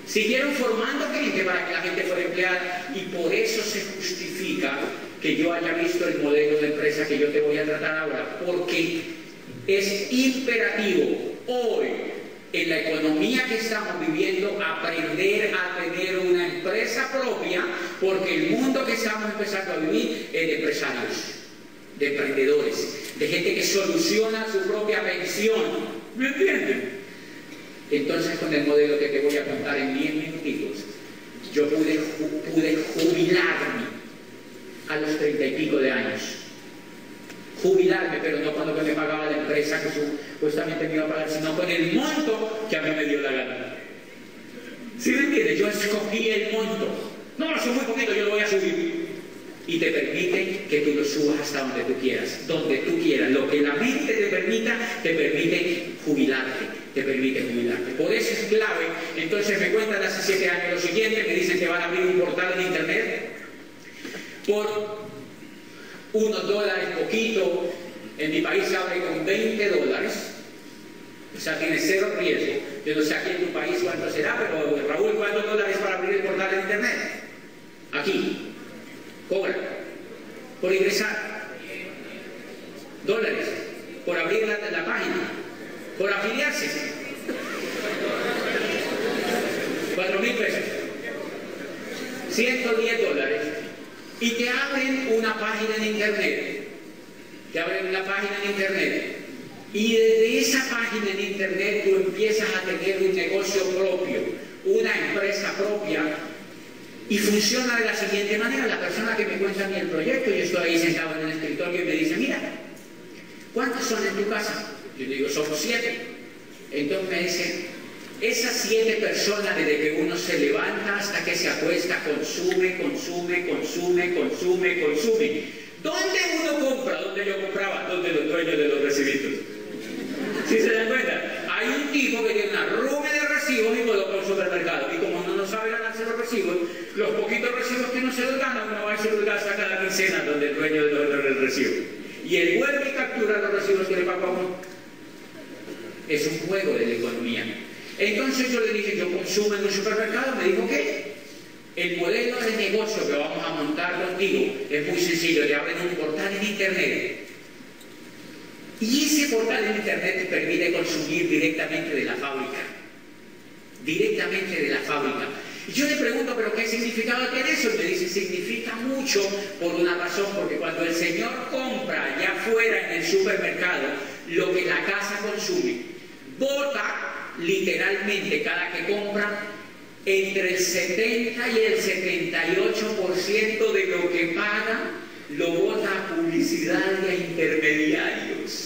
Speaker 2: Siguieron formando gente para que la gente fuera empleada y por eso se justifica que yo haya visto el modelo de empresa que yo te voy a tratar ahora, porque es imperativo hoy en la economía que estamos viviendo aprender a tener una empresa propia, porque el mundo que estamos empezando a vivir es de empresarios, de emprendedores, de gente que soluciona su propia pensión. ¿Me entienden? Entonces, con el modelo que te voy a contar en 10 minutitos, yo pude jubilarme a los 30 y pico de años. Jubilarme, pero no cuando me pagaba la empresa que supuestamente me iba a pagar, sino con el monto que a mí me dio la gana. ¿Sí me entiendes? Yo escogí el monto. No, soy muy poquito, yo lo voy a subir. Y te permite que tú lo subas hasta donde tú quieras, donde tú quieras. Lo que la mente te permite jubilarte, te permite jubilarte. Por eso es clave. Entonces me cuentan hace 7 años lo siguiente, me dicen que van a abrir un portal en internet por unos dólares, poquito. En mi país se abre con $20. O sea, tiene cero riesgo. Yo no sé aquí en tu país cuánto será, pero Raúl, ¿cuántos dólares para abrir el portal en internet? Aquí. Cobra por ingresar, dólares por abrir la página, por afiliarse, 4.000 pesos, $110, y te abren una página en internet, y desde esa página en internet tú empiezas a tener un negocio propio, una empresa propia. Y funciona de la siguiente manera. La persona que me cuenta a mí el proyecto, yo estoy ahí sentado en el escritorio y me dice, mira, ¿cuántos son en tu casa? Yo digo, somos 7. Entonces me dice, esas 7 personas desde que uno se levanta hasta que se acuesta, consume. ¿Dónde uno compra? ¿Dónde yo compraba? ¿Dónde los dueños de los recibitos? ¿Sí se dan cuenta? Hay un tipo que tiene una rume de recibos y coloca en un supermercado. Y como uno no sabe ganarse los recibos, los poquitos recibos que no se los gana, uno va y se los gasta cada quincena donde el dueño del recibo. Y él vuelve y captura los recibos que le paga a uno. Es un juego de la economía. Entonces yo le dije, yo consumo en un supermercado. Me dijo, ¿qué? El modelo de negocio que vamos a montar contigo es muy sencillo. Le abren un portal en internet. Y ese portal en internet te permite consumir directamente de la fábrica. Directamente de la fábrica. Y yo le pregunto, ¿pero qué significado tiene eso? Y me dice, significa mucho por una razón, porque cuando el señor compra allá afuera en el supermercado lo que la casa consume, bota literalmente cada que compra entre el 70 y el 78% de lo que paga lo bota a publicidad y a intermediarios.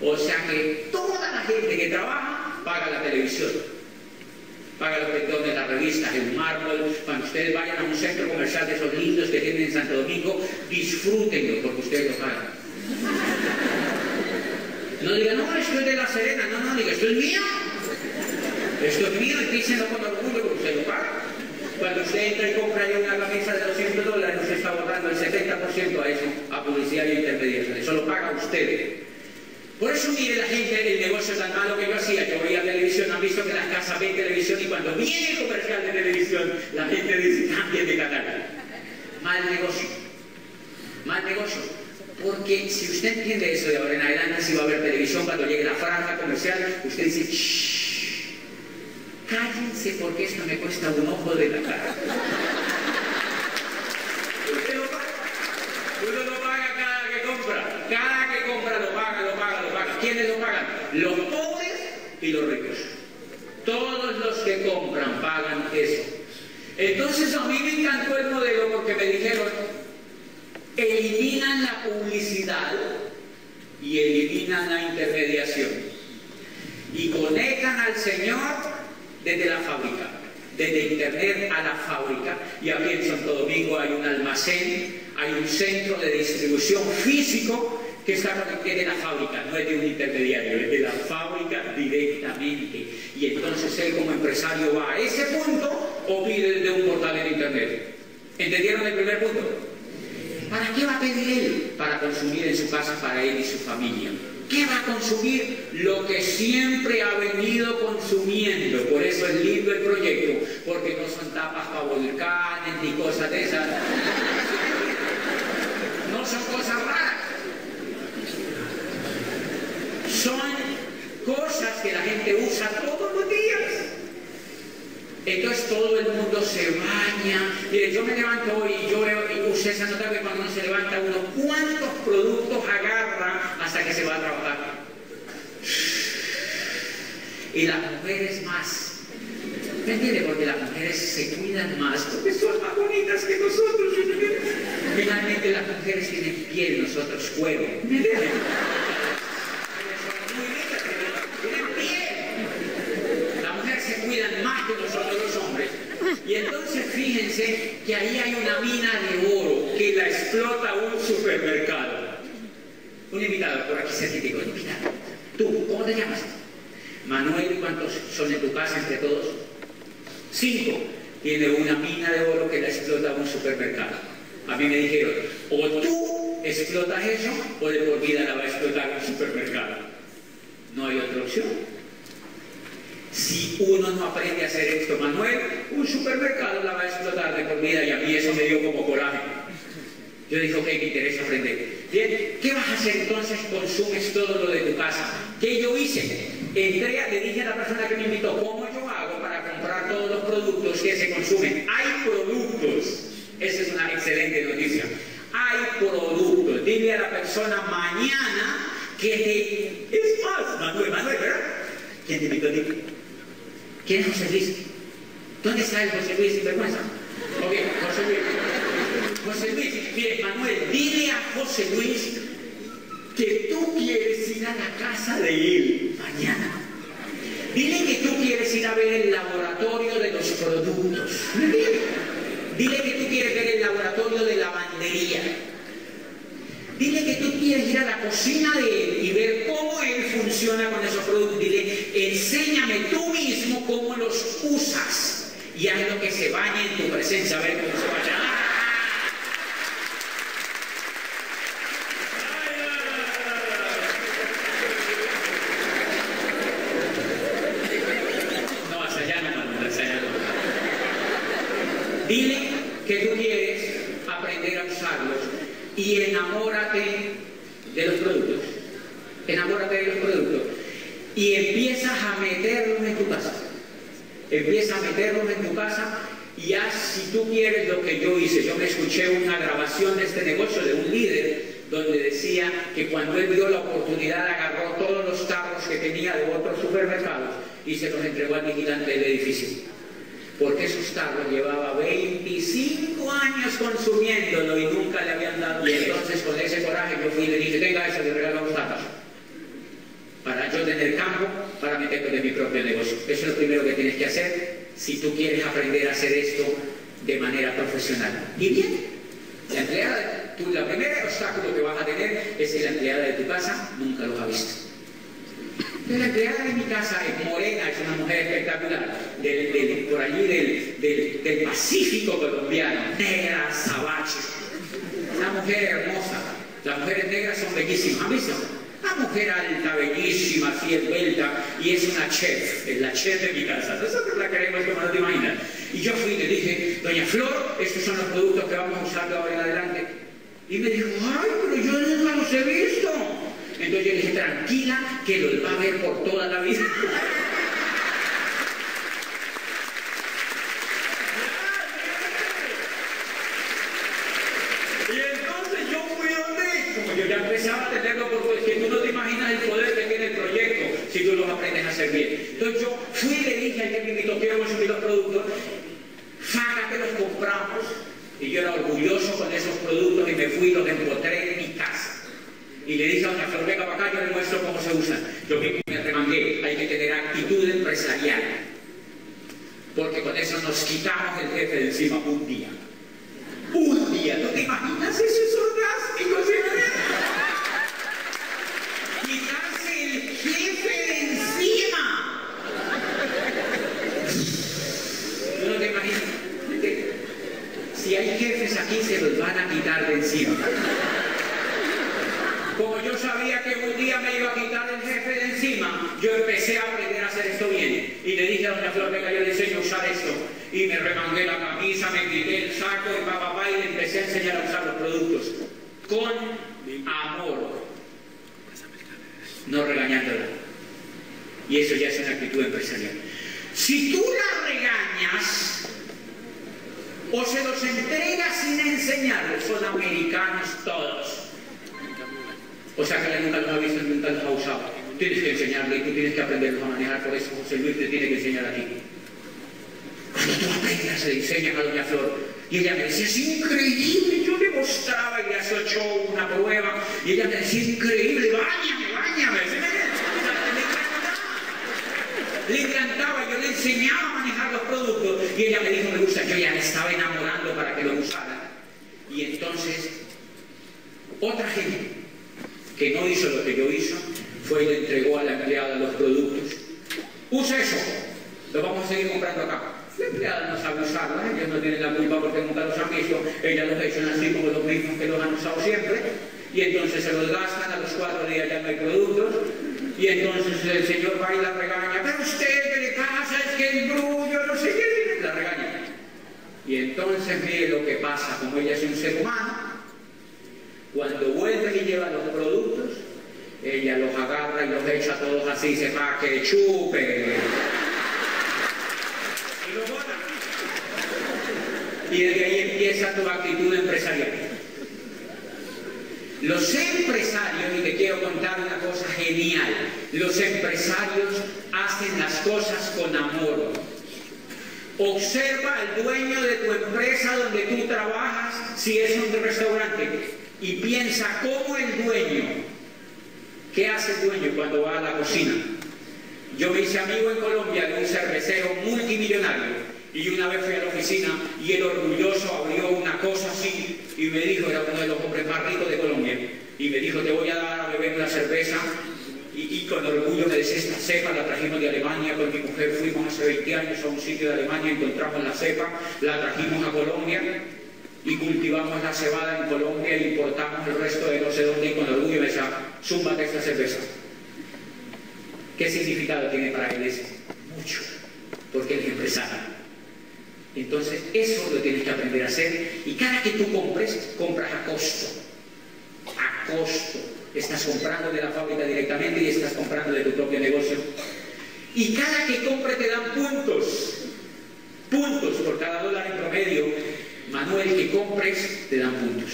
Speaker 2: O sea que toda la gente que trabaja paga la televisión, paga los vendedores de las revistas, el mármol. Cuando ustedes vayan a un centro comercial de esos lindos que tienen en Santo Domingo, disfrútenlo porque ustedes lo pagan. No digan, no, esto es de La Serena. No, diga, esto es mío. Esto es mío, y díganlo con orgullo porque usted lo paga. Cuando usted entra y compra ya una camisa de $200, usted está botando el 70% a eso, a publicidad y intermediación. Eso lo paga usted. Por eso mire la gente, el negocio tan malo que yo hacía. Yo veía televisión, han visto que las casas ven televisión y cuando viene el comercial de televisión, la gente dice, cambien de canal. Mal negocio. Mal negocio. Porque si usted entiende eso de ahora en adelante, si va a ver televisión, cuando llegue la franja comercial, usted dice, shh, cállense porque esto me cuesta un ojo de la cara. Usted lo paga. Uno lo paga cada que compra. Cada que compra lo paga, lo paga, lo paga. ¿Quiénes lo pagan? Los pobres y los ricos. Todos los que compran pagan eso. Entonces a mí me encantó el modelo porque me dijeron, eliminan la publicidad y eliminan la intermediación y conectan al Señor desde la fábrica, desde internet a la fábrica. Y aquí en Santo Domingo hay un almacén, hay un centro de distribución físico que está conectado de la fábrica, no es de un intermediario, es de la fábrica directamente. Y entonces él como empresario va a ese punto o pide desde un portal en internet. ¿Entendieron el primer punto? ¿Para qué va a pedir él? Para consumir en su casa, para él y su familia. ¿Qué va a consumir? Lo que siempre ha venido consumiendo. Por eso es lindo el proyecto, porque no son tapas para volcanes ni cosas de esas. No son cosas raras. Son cosas que la gente usa todos los días. Entonces todo el mundo se baña. Mire, yo me levanto hoy y usted se nota que cuando uno se levanta uno, ¿cuántos productos agarra hasta que se va a trabajar? Y las mujeres más. ¿Me entiende? Porque las mujeres se cuidan más, porque son más bonitas que nosotros. Finalmente las mujeres tienen piel, nosotros cuero. ¿Me entiende? Cuidan más que nosotros los hombres. Y entonces fíjense que ahí hay una mina de oro que la explota un supermercado. Un invitado por aquí cerquita, un invitado. Tú, ¿cómo te llamas? Manuel. ¿Cuántos son en tu casa entre todos? 5. Tiene una mina de oro que la explota un supermercado. A mí me dijeron, o tú explotas eso o de por vida la va a explotar un supermercado. No hay otra opción. Si uno no aprende a hacer esto, Manuel, un supermercado la va a explotar de por vida, y a mí eso me dio como coraje. Yo dije, ok, me interesa aprender. Bien, ¿qué vas a hacer entonces? Consumes todo lo de tu casa. ¿Qué yo hice? Entré, le dije a la persona que me invitó, ¿cómo yo hago para comprar todos los productos que se consumen? Hay productos. Esa es una excelente noticia. Hay productos. Dile a la persona mañana que es más, Manuel, ¿verdad? ¿Quién te invitó a ti? ¿Quién es José Luis? ¿Dónde está el José Luis sin vergüenza? Ok, José Luis. José Luis, mire, Manuel, dile a José Luis que tú quieres ir a la casa de él mañana. Dile que tú quieres ir a ver el laboratorio de los productos. Dile que tú quieres ver el laboratorio de lavandería. Dile que tú quieres ir a la cocina de él y ver cómo él funciona con esos productos. Dile, enséñame tú mismo cómo los usas y hazlo que se bañe en tu presencia, a ver cómo se baña. No, hasta allá no, Manuel, hasta allá no. Dile que tú quieres aprender a usarlos. Y enamórate de los productos. Enamórate de los productos. Y empiezas a meterlos en tu casa. Empieza a meterlos en tu casa y haz, si tú quieres, lo que yo hice. Yo me escuché una grabación de este negocio de un líder donde decía que cuando él vio la oportunidad agarró todos los tarros que tenía de otros supermercados y se los entregó al vigilante del edificio. Porque esos tarros llevaba 25 años consumiéndolo y nunca le habían dado. Y entonces con ese coraje yo fui y le dije, tenga eso, le regalo los tarros. Para yo tener campo, para meterlo en mi propio negocio. Eso es lo primero que tienes que hacer si tú quieres aprender a hacer esto de manera profesional. Y bien, la empleada, la primera obstáculo que vas a tener es que la empleada de tu casa nunca los ha visto. La empleada de mi casa es morena, es una mujer espectacular, por allí del Pacífico colombiano, negra, sabache, una mujer hermosa. Las mujeres negras son bellísimas, ¿han visto? una mujer alta, bellísima, así esbelta, y es una chef, es la chef de mi casa. Nosotros la queremos como no te imaginas. Y yo fui y le dije, doña Flor, estos son los productos que vamos a usar de ahora en adelante. Y me dijo, ay, pero yo nunca los he visto. Entonces yo le dije, tranquila, que los va a ver por toda la vida. Y entonces yo fui donde, como yo ya empezaba a tenerlo, porque tú no te imaginas el poder que tiene el proyecto si tú los aprendes a hacer bien. Entonces yo fui y le dije al que me invitó, quiero consumir los productos, faca que los compramos, y yo era orgulloso con esos productos y me fui y los empotré en mi casa. Y le dije a doña Flor, venga para acá, yo le muestro cómo se usan. Yo mismo me remangué, hay que tener actitud empresarial, porque con eso nos quitamos el jefe de encima un día. Un día, ¿no te imaginas? Eso es orgástico, ¿sí? Quitarse el jefe de encima. ¿Tú no te imaginas? Si hay jefes aquí, se los van a quitar de encima. Como yo sabía que un día me iba a quitar el jefe de encima, yo empecé a aprender a hacer esto bien. Y le dije a doña Flor, venga, yo le enseño a usar esto. Y me remangué la camisa, me quité el saco y papá, y le empecé a enseñar a usar los productos. Con amor. No regañándola. Y eso ya es una actitud empresarial. Si tú la regañas o se los entregas sin enseñarles, son americanos todos. O sea que ella nunca los ha visto, nunca los ha usado. Tienes que enseñarle y tú tienes que aprenderlos a manejar, por eso José Luis te tiene que enseñar a ti. Cuando tú aprendas, le enseñas a doña Flor. Y ella me decía, es increíble, yo le mostraba y le hacía show, una prueba, y ella me decía, es increíble, báñame. Le encantaba, yo le enseñaba a manejar los productos, y ella me dijo, me gusta, yo ya me estaba enamorando para que lo usara. Y entonces, otra gente que no hizo lo que yo hizo, fue y le entregó a la empleada los productos. Usa eso, lo vamos a seguir comprando acá. La empleada no sabe usarlo, ellos no tienen la culpa porque nunca los han visto, ella los echan así como los mismos que los han usado siempre, y entonces se los gastan, a los 4 días ya no hay productos, y entonces el señor va y la regaña, pero usted, ¿qué le pasa? Es que el brullo, no sé qué, la regaña. Y entonces mire lo que pasa, como ella es un ser humano, cuando vuelve y lleva los productos, ella los agarra y los echa todos así, y se va que chupe. Y los bota. Y desde ahí empieza tu actitud empresarial. Los empresarios, y te quiero contar una cosa genial, los empresarios hacen las cosas con amor. Observa al dueño de tu empresa donde tú trabajas, si es un restaurante, y piensa cómo el dueño, ¿qué hace el dueño cuando va a la cocina? Yo me hice amigo en Colombia de un cervecero multimillonario, y una vez fui a la oficina y él orgulloso abrió una cosa así y me dijo, era uno de los hombres más ricos de Colombia, y me dijo, te voy a dar a beber una cerveza, y con orgullo me decía, esta cepa la trajimos de Alemania, con mi mujer fuimos hace 20 años a un sitio de Alemania, encontramos la cepa, la trajimos a Colombia y cultivamos la cebada en Colombia e importamos el resto de no sé dónde, y con orgullo me decía, zúmbate esta cerveza. ¿Qué significado tiene para él ese? Mucho, porque él es empresario. Entonces eso lo tienes que aprender a hacer, y cada que tú compres, compras a costo. A costo. Estás comprando de la fábrica directamente y estás comprando de tu propio negocio. Y cada que compres te dan puntos. Puntos por cada dólar en promedio. Manuel, que compres, te dan puntos.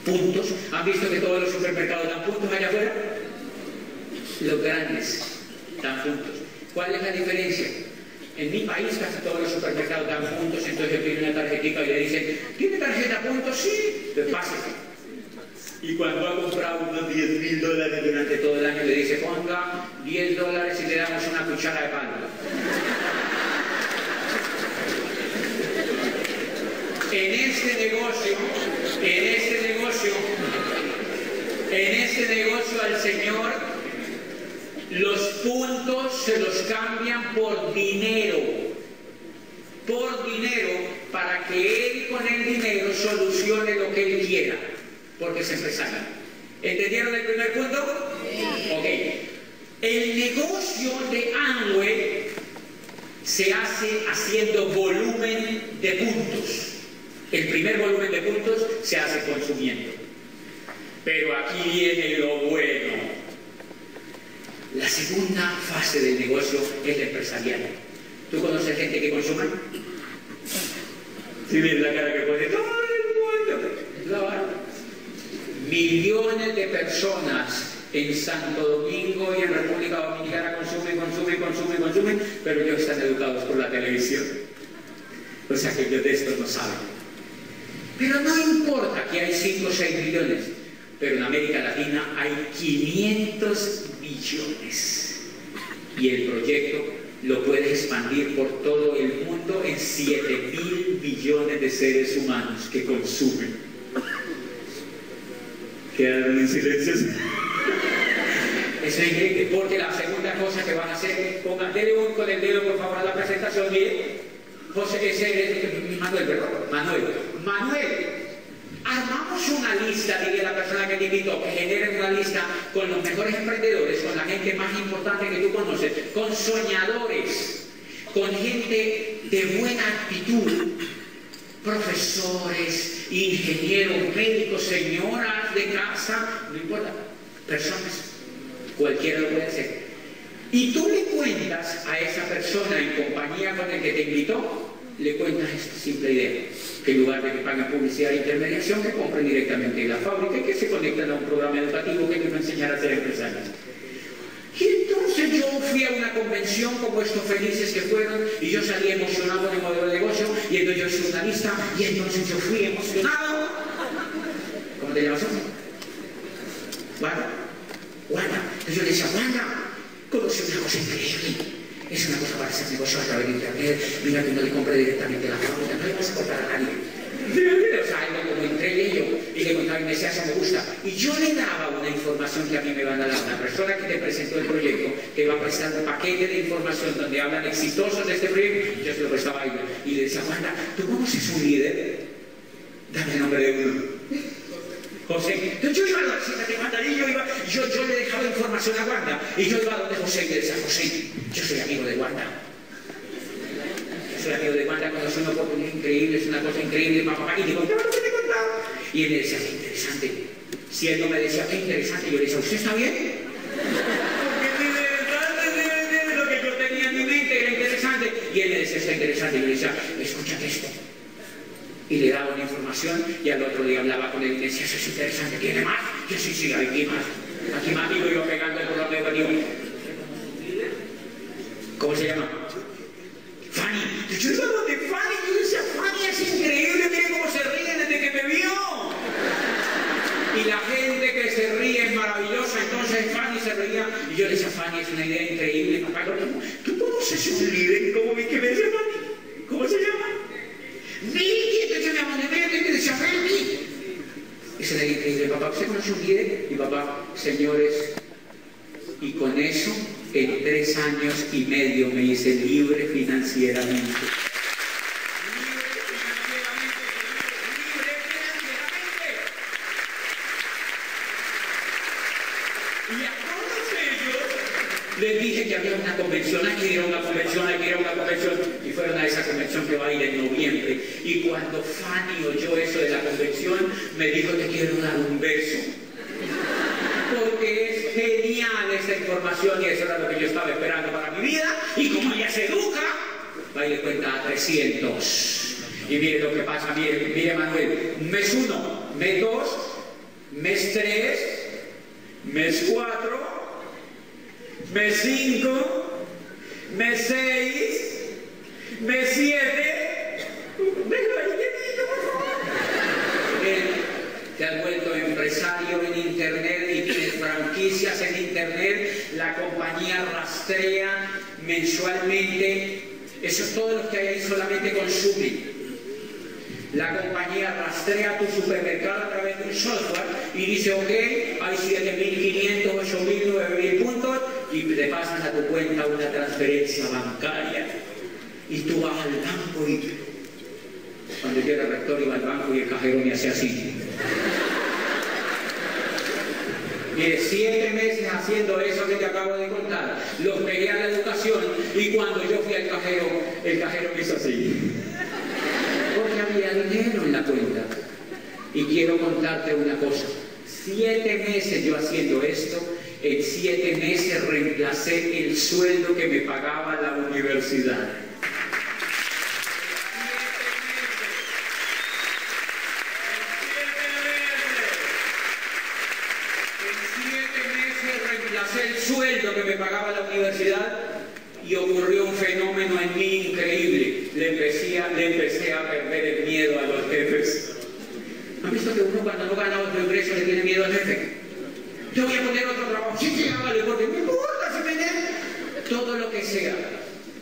Speaker 2: Puntos. ¿Han visto que todos los supermercados dan puntos allá afuera? Los grandes dan puntos. ¿Cuál es la diferencia? En mi país casi todos los supermercados dan puntos, entonces yo pido una tarjetita y le dicen, ¿tiene tarjeta puntos? Sí, pues pásese. Y cuando ha comprado unos $10.000 durante todo el año, le dice, ponga $10 y le damos una cuchara de pan. En este negocio al Señor, los puntos se los cambian por dinero, para que Él con el dinero solucione lo que Él quiera, porque es empresario. ¿Entendieron el primer punto? Ok. El negocio de Amway se hace haciendo volumen de puntos. El primer volumen de puntos se hace consumiendo. Pero aquí viene lo bueno. La segunda fase del negocio es la empresarial. ¿Tú conoces gente que consume? Si ves la cara que pone todo el mundo. Millones de personas en Santo Domingo y en República Dominicana consumen, pero ellos están educados por la televisión. O sea que ellos de esto no saben. Pero no importa que hay 5 o 6 millones, pero en América Latina hay 500 billones. Y el proyecto lo puede expandir por todo el mundo en 7.000 billones de seres humanos que consumen. Quedaron en silencio. Eso es increíble, porque la segunda cosa que van a hacer, denle con el dedo por favor a la presentación, bien. Manuel, armamos una lista, diría la persona que te invitó, que genere una lista con los mejores emprendedores, con la gente más importante que tú conoces, con soñadores, con gente de buena actitud, profesores, ingenieros, médicos, señoras de casa, no importa, personas, cualquiera lo puede hacer. Y tú le cuentas a esa persona en compañía con el que te invitó, le cuentas esta simple idea, que en lugar de que paguen publicidad e intermediación, que compren directamente en la fábrica y que se conecten a un programa educativo que les va a enseñar a ser empresarios. Y entonces yo fui a una convención como estos felices que fueron, y yo salí emocionado con el modelo de negocio, y entonces yo hice una lista, y entonces yo fui emocionado. ¿Cómo te llamas? Wanda. Entonces yo le decía, Wanda, conocí una cosa increíble. Es una cosa para hacer negocio a través de internet. Mira que no le compre directamente a la fábrica, no le vas a comprar a nadie. O sea, algo como entre ellos, y le contaba y me decía, eso me gusta. Y yo le daba una información que a mí me van a dar. Una persona que te presentó el proyecto, te va a prestar un paquete de información donde hablan exitosos de este proyecto. Yo se lo prestaba a ella. Y le decía, Wanda, ¿tú conoces un líder? Dame el nombre de uno. José. Entonces yo iba a la cita de Wanda y yo le dejaba información a Wanda. Y yo iba a donde José y le decía, José, yo soy amigo de Wanda. Soy amigo de Wanda, conocí una oportunidad increíble, es una cosa increíble, papá, y te contaba lo que te contaba. Y él me decía, qué interesante. Si él no me decía, qué interesante, yo le decía, ¿usted está bien? Porque interesante, lo que yo tenía en mi mente era interesante. Y él me decía, está interesante, y yo le decía, escúchate esto. Y le daba una información, y al otro día hablaba con él y le decía, eso es interesante, ¿tiene más? Yo sí, aquí más, y yo pegando el programa educativo. ¿Cómo se llama? Fanny. Yo iba donde Fanny y yo decía, Fanny es increíble, mire cómo se ríe desde que me vio. Y la gente que se ríe es maravillosa, entonces Fanny se reía. Y yo le decía, Fanny, es una idea increíble, papá. ¿Tú conoces un líder? ¿Cómo vi que me decía Fanny? ¿Cómo se llama? Vicky, entonces me llamó de verde y me decía, Vicky. Eso era increíble, papá. ¿Usted conoce un líder? Y papá, señores, y con eso, en 3 años y medio me hice libre financieramente. Y a todos ellos les dije que había una convención, hay que ir a una convención, y fueron a esa convención que va a ir en noviembre. Y cuando Fanny oyó eso de la convención, me dijo, te quiero dar un beso. Porque es genial esta información y eso era lo que yo estaba esperando para mi vida. Y como ella se educa, va y le cuenta a 300. Y mire lo que pasa, mire Manuel, mes 1, mes 2, mes 3, mes 4, mes 5, mes 6, mes 7. Te has vuelto empresario en internet y tienes franquicias en internet, la compañía rastrea mensualmente, eso es todo lo que hay ahí, solamente consumen. La compañía rastrea tu supermercado a través de un software y dice, ok, hay 7.500, 8.000, 9.000 puntos, y te pasan a tu cuenta una transferencia bancaria. Y tú vas al banco y cuando yo era rector iba al banco y el cajero me hacía así. Mire, 7 meses haciendo eso que te acabo de contar. Los pegué a la educación y cuando yo fui al cajero, el cajero me hizo así. Porque había dinero en la cuenta. Y quiero contarte una cosa. 7 meses yo haciendo esto, en 7 meses reemplacé el sueldo que me pagaba la universidad. El sueldo que me pagaba la universidad y ocurrió un fenómeno en mí increíble. Le empecé a perder el miedo a los jefes. ¿Han visto que uno cuando no gana otro ingreso le tiene miedo al jefe? Yo voy a poner otro trabajo. Sí, hágale, porque no importa si me den. Todo lo que sea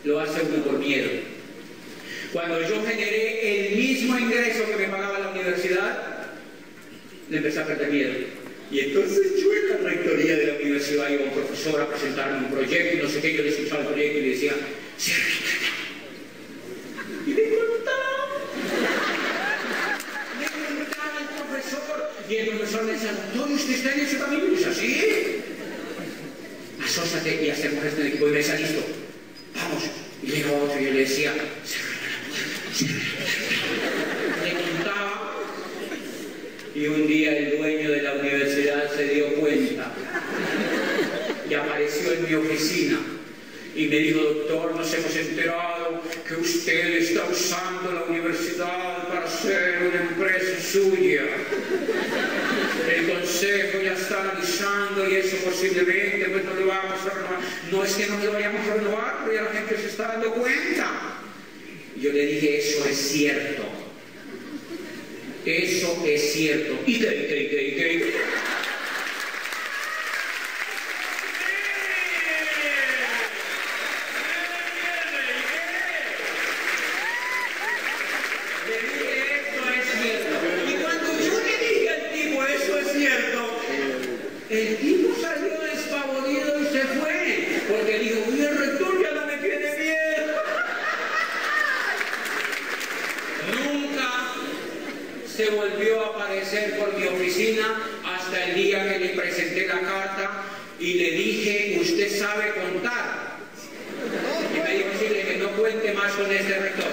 Speaker 2: lo hace uno por miedo. Cuando yo generé el mismo ingreso que me pagaba la universidad, le empecé a perder miedo. Y entonces yo en la rectoría de la universidad iba a un profesor a presentarme un proyecto y no sé qué, yo le escuchaba el proyecto y le decía, Serrita. Y me contaba el profesor. Y el profesor me decía, Antonio, ¿usted está en ese camino? Y yo decía, sí. Asóciate y hacemos esto en equipo. Y me decía, listo, vamos. Y llegaba otro y yo le decía, le contaba. Y un día el dueño de la universidad se dio cuenta y apareció en mi oficina y me dijo, doctor, nos hemos enterado que usted está usando la universidad para hacer una empresa suya. El consejo ya está analizando y eso posiblemente pues no lo vamos a renovar. No es que no lo vayamos a renovar, pero ya la gente se está dando cuenta. Y yo le dije, eso es cierto. Eso es cierto. ¿Y qué? El tipo salió despavorido y se fue, porque dijo, uy, el rector ya no me tiene miedo. Nunca se volvió a aparecer por mi oficina hasta el día que le presenté la carta y le dije, usted sabe contar. Y me dijo, decirle que no cuente más con este rector.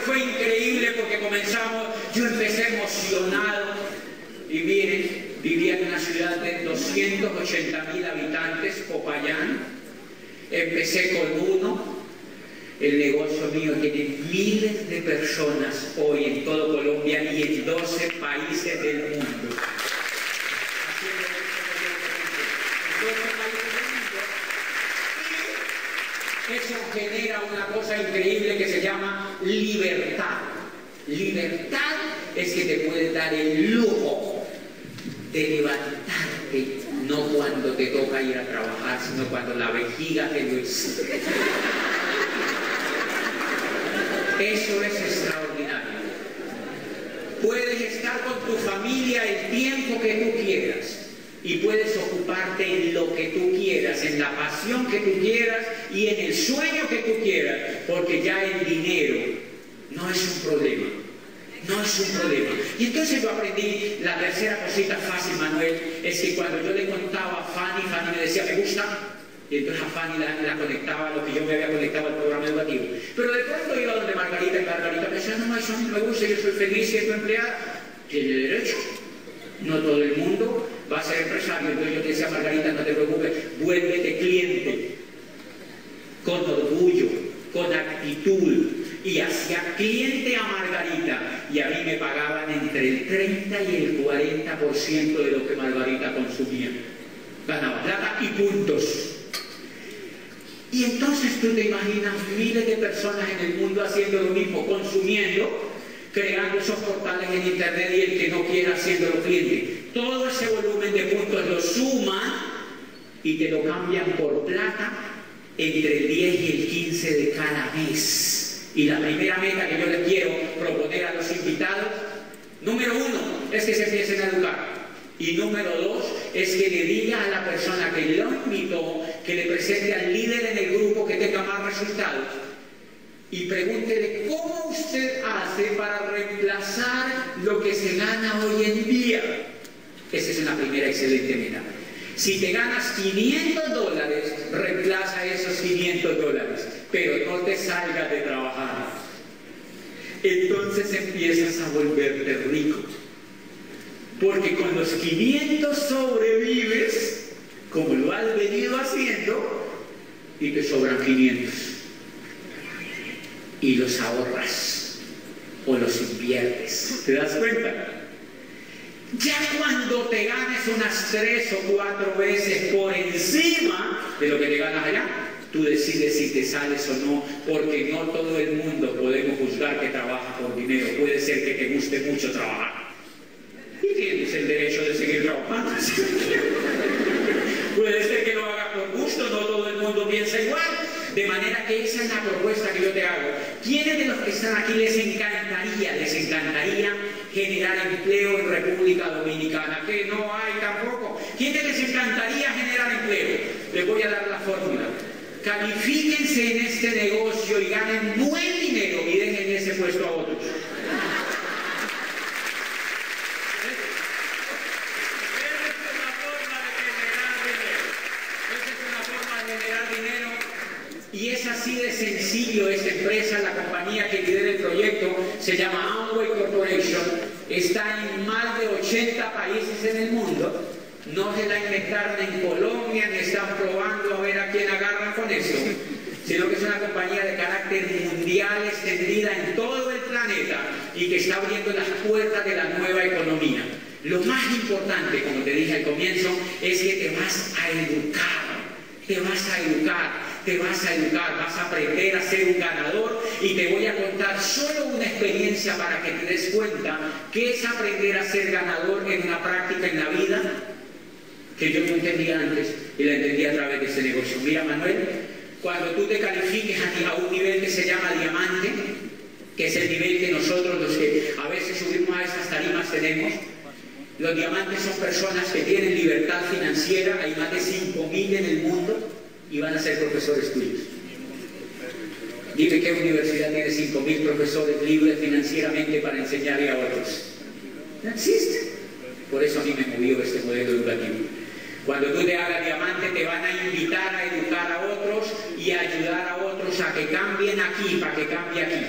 Speaker 2: Fue increíble porque comenzamos, yo empecé emocionado y miren, vivía en una ciudad de 280.000 habitantes, Popayán, empecé con uno, el negocio mío tiene miles de personas hoy en todo Colombia y en 12 países del mundo. Eso genera una cosa increíble que se llama libertad. Libertad es que te puedes dar el lujo de levantarte, no cuando te toca ir a trabajar, sino cuando la vejiga te lo exige. Eso es extraordinario. Puedes estar con tu familia el tiempo que tú quieras. Y puedes ocuparte en lo que tú quieras, en la pasión que tú quieras y en el sueño que tú quieras, porque ya el dinero no es un problema, no es un problema. Y entonces yo aprendí la tercera cosita fácil, Manuel, es que cuando yo le contaba a Fanny, Fanny me decía, ¿me gusta? Y entonces a Fanny la conectaba a lo que yo me había conectado al programa educativo. Pero de pronto iba donde Margarita y Margarita me decía, no, eso a mí me gusta, yo soy feliz siendo empleada. Tiene derecho. No todo el mundo va a ser empresario. Entonces yo te decía, Margarita, no te preocupes, vuélvete cliente con orgullo, con actitud. Y hacía cliente a Margarita y a mí me pagaban entre el 30 y el 40% de lo que Margarita consumía. Ganaba plata y puntos. Y entonces tú te imaginas miles de personas en el mundo haciendo lo mismo, consumiendo, creando esos portales en internet y el que no quiera haciéndolo cliente. Todo ese volumen de puntos lo suman y te lo cambian por plata entre el 10 y el 15 de cada mes. Y la primera meta que yo les quiero proponer a los invitados, número 1, es que se empiecen a educar. Y número 2, es que le diga a la persona que lo invitó que le presente al líder en el grupo que tenga más resultados y pregúntele cómo usted hace para reemplazar lo que se gana hoy en día. Esa es una primera excelente meta. Si te ganas $500, reemplaza esos $500, pero no te salgas de trabajar. Entonces empiezas a volverte rico. Porque con los 500 sobrevives, como lo has venido haciendo, y te sobran 500. Y los ahorras o los inviertes. ¿Te das cuenta? Ya cuando te ganes unas 3 o 4 veces por encima de lo que te ganas allá, tú decides si te sales o no, porque no todo el mundo podemos juzgar que trabaja por dinero. Puede ser que te guste mucho trabajar y tienes el derecho de seguir trabajando. Puede ser que lo hagas por gusto, no todo el mundo piensa igual. De manera que esa es la propuesta que yo te hago. ¿Quiénes de los que están aquí les encantaría generar empleo en República Dominicana? Que no hay tampoco. ¿Quiénes les encantaría generar empleo? Les voy a dar la fórmula. Califíquense en este negocio y ganen buen dinero y dejen ese puesto a otros. Y es así de sencillo esta empresa. La compañía que lidera el proyecto se llama Amway Corporation. Está en más de 80 países en el mundo. No se la inventaron en Colombia ni están probando a ver a quién agarran con eso, sino que es una compañía de carácter mundial extendida en todo el planeta y que está abriendo las puertas de la nueva economía. Lo más importante, como te dije al comienzo, es que te vas a educar, vas a aprender a ser un ganador, y te voy a contar solo una experiencia para que te des cuenta qué es aprender a ser ganador en una práctica en la vida que yo no entendía antes y la entendí a través de este negocio. Mira, Manuel, cuando tú te califiques a un nivel que se llama diamante, que es el nivel que nosotros los que a veces subimos a estas tarimas tenemos. Los diamantes son personas que tienen libertad financiera. Hay más de 5.000 en el mundo y van a ser profesores tuyos. Dime qué universidad tiene 5.000 profesores libres financieramente para enseñarle a otros. No existe. Por eso a mí me movió este modelo educativo. Cuando tú te hagas diamante, te van a invitar a educar a otros y a ayudar a otros a que cambien aquí, para que cambie aquí.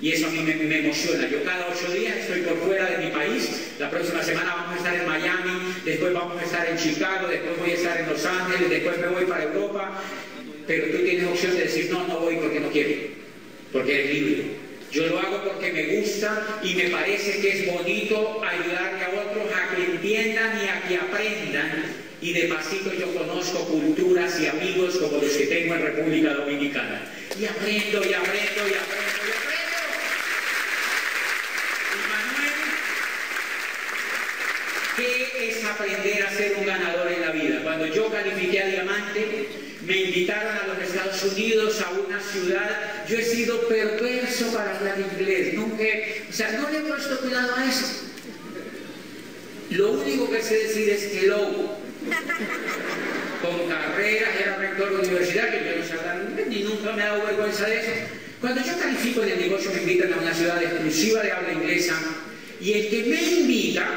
Speaker 2: Y eso a mí me emociona. Yo cada 8 días estoy por fuera de mi país. La próxima semana vamos a estar en Miami, después vamos a estar en Chicago, después voy a estar en Los Ángeles, después me voy para Europa. Pero tú tienes opción de decir, no, no voy porque no quiero, porque eres libre. Yo lo hago porque me gusta y me parece que es bonito ayudarle a otros a que entiendan y a que aprendan. Y de pasito yo conozco culturas y amigos como los que tengo en República Dominicana. Y aprendo, y aprendo, y aprendo, y aprendo. ¿Qué es aprender a ser un ganador en la vida? Cuando yo califiqué a diamante, me invitaron a los Estados Unidos, a una ciudad. Yo he sido perverso para hablar inglés. Nunca, no le he puesto cuidado a eso. Lo único que sé decir es hello. Con carreras, era rector de universidad, que yo no sé hablar inglés, ni nunca me he dado vergüenza de eso. Cuando yo califico en el negocio, me invitan a una ciudad exclusiva de habla inglesa, y el que me invita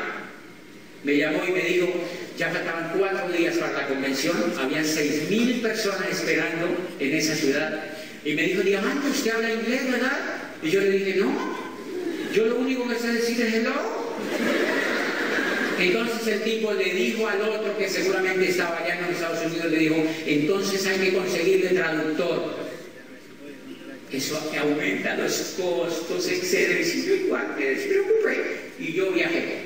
Speaker 2: me llamó y me dijo, ya faltaban 4 días para la convención, habían 6.000 personas esperando en esa ciudad, y me dijo, Diamante, ¿usted habla inglés, verdad? Y yo le dije, no, yo lo único que sé decir es hello. Entonces el tipo le dijo al otro, que seguramente estaba allá en los Estados Unidos, le dijo, entonces hay que conseguirle traductor. Eso aumenta los costos, etc. Y yo igual me despreocupé y yo viajé.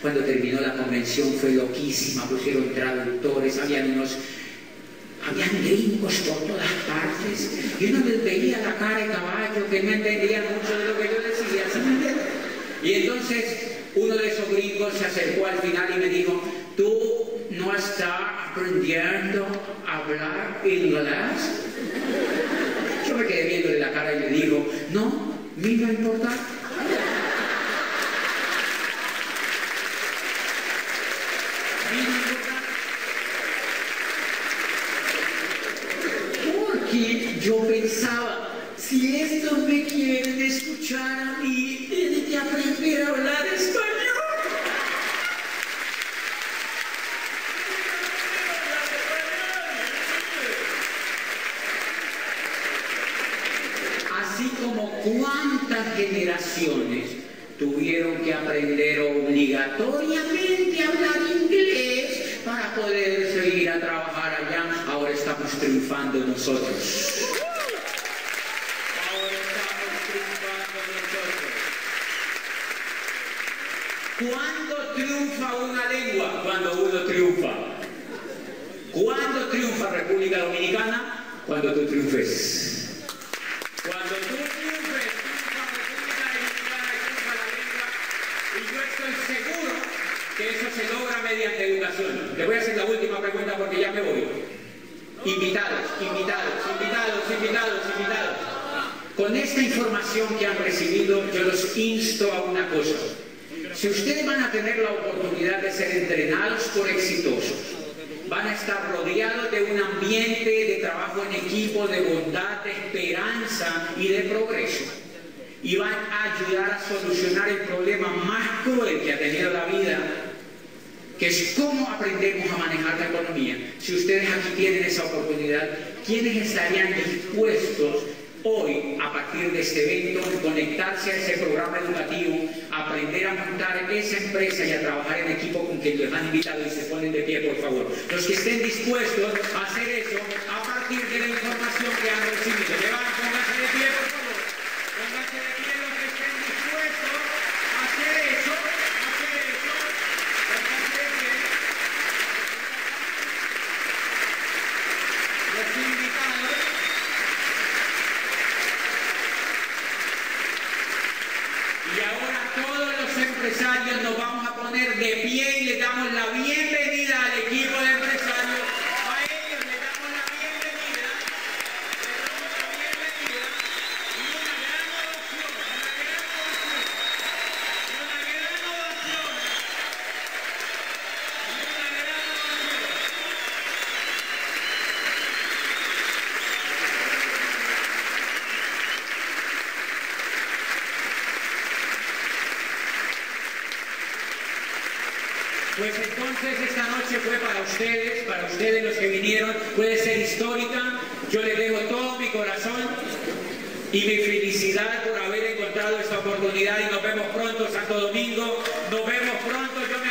Speaker 2: Cuando terminó la convención fue loquísima, pusieron traductores, habían gringos por todas partes, y uno les veía la cara de caballo, que no entendía mucho de lo que yo decía, ¿sí me entiendes? Y entonces uno de esos gringos se acercó al final y me dijo, ¿tú no estás aprendiendo a hablar inglés? Yo me quedé viéndole la cara y le digo, no, a mí no importa. yo pensaba, si estos me quieren escuchar a mí, tienen que aprender a hablar español. Así como cuántas generaciones tuvieron que aprender obligatoriamente a hablar inglés para poder seguir a trabajar allá, ahora estamos triunfando nosotros. Ahora estamos triunfando nosotros. ¿Cuándo triunfa una lengua? Cuando uno triunfa. ¿Cuándo triunfa República Dominicana? Cuando tú triunfes. Cuando tú triunfes, triunfa República Dominicana y triunfa la lengua. Y yo estoy seguro que eso se logra mediante educación. Le voy a hacer la última pregunta porque ya me voy. Invitados. Con esta información que han recibido, yo los insto a una cosa. Si ustedes van a tener la oportunidad de ser entrenados por exitosos, van a estar rodeados de un ambiente de trabajo en equipo, de bondad, de esperanza y de progreso. Y van a ayudar a solucionar el problema más cruel que ha tenido la vida, que es cómo aprendemos a manejar la economía. Si ustedes aquí tienen esa oportunidad, ¿quiénes estarían dispuestos hoy, a partir de este evento, conectarse a ese programa educativo, aprender a montar esa empresa y a trabajar en equipo con quien les han invitado? Y se ponen de pie, por favor. Los que estén dispuestos a hacer eso a partir de la información que han recibido. Pónganse de pie, por favor. Pónganse de pie los que estén dispuestos a hacer eso. Pónganse de pie. Los invitados. Y ahora todos los empresarios nos vamos a poner de pie y les damos la bienvenida al equipo de empresarios. A ellos les damos la bienvenida. Y una gran ovación. Pues entonces esta noche fue para ustedes los que vinieron, puede ser histórica. Yo les dejo todo mi corazón y mi felicidad por haber encontrado esta oportunidad, y nos vemos pronto, Santo Domingo, nos vemos pronto. Yo me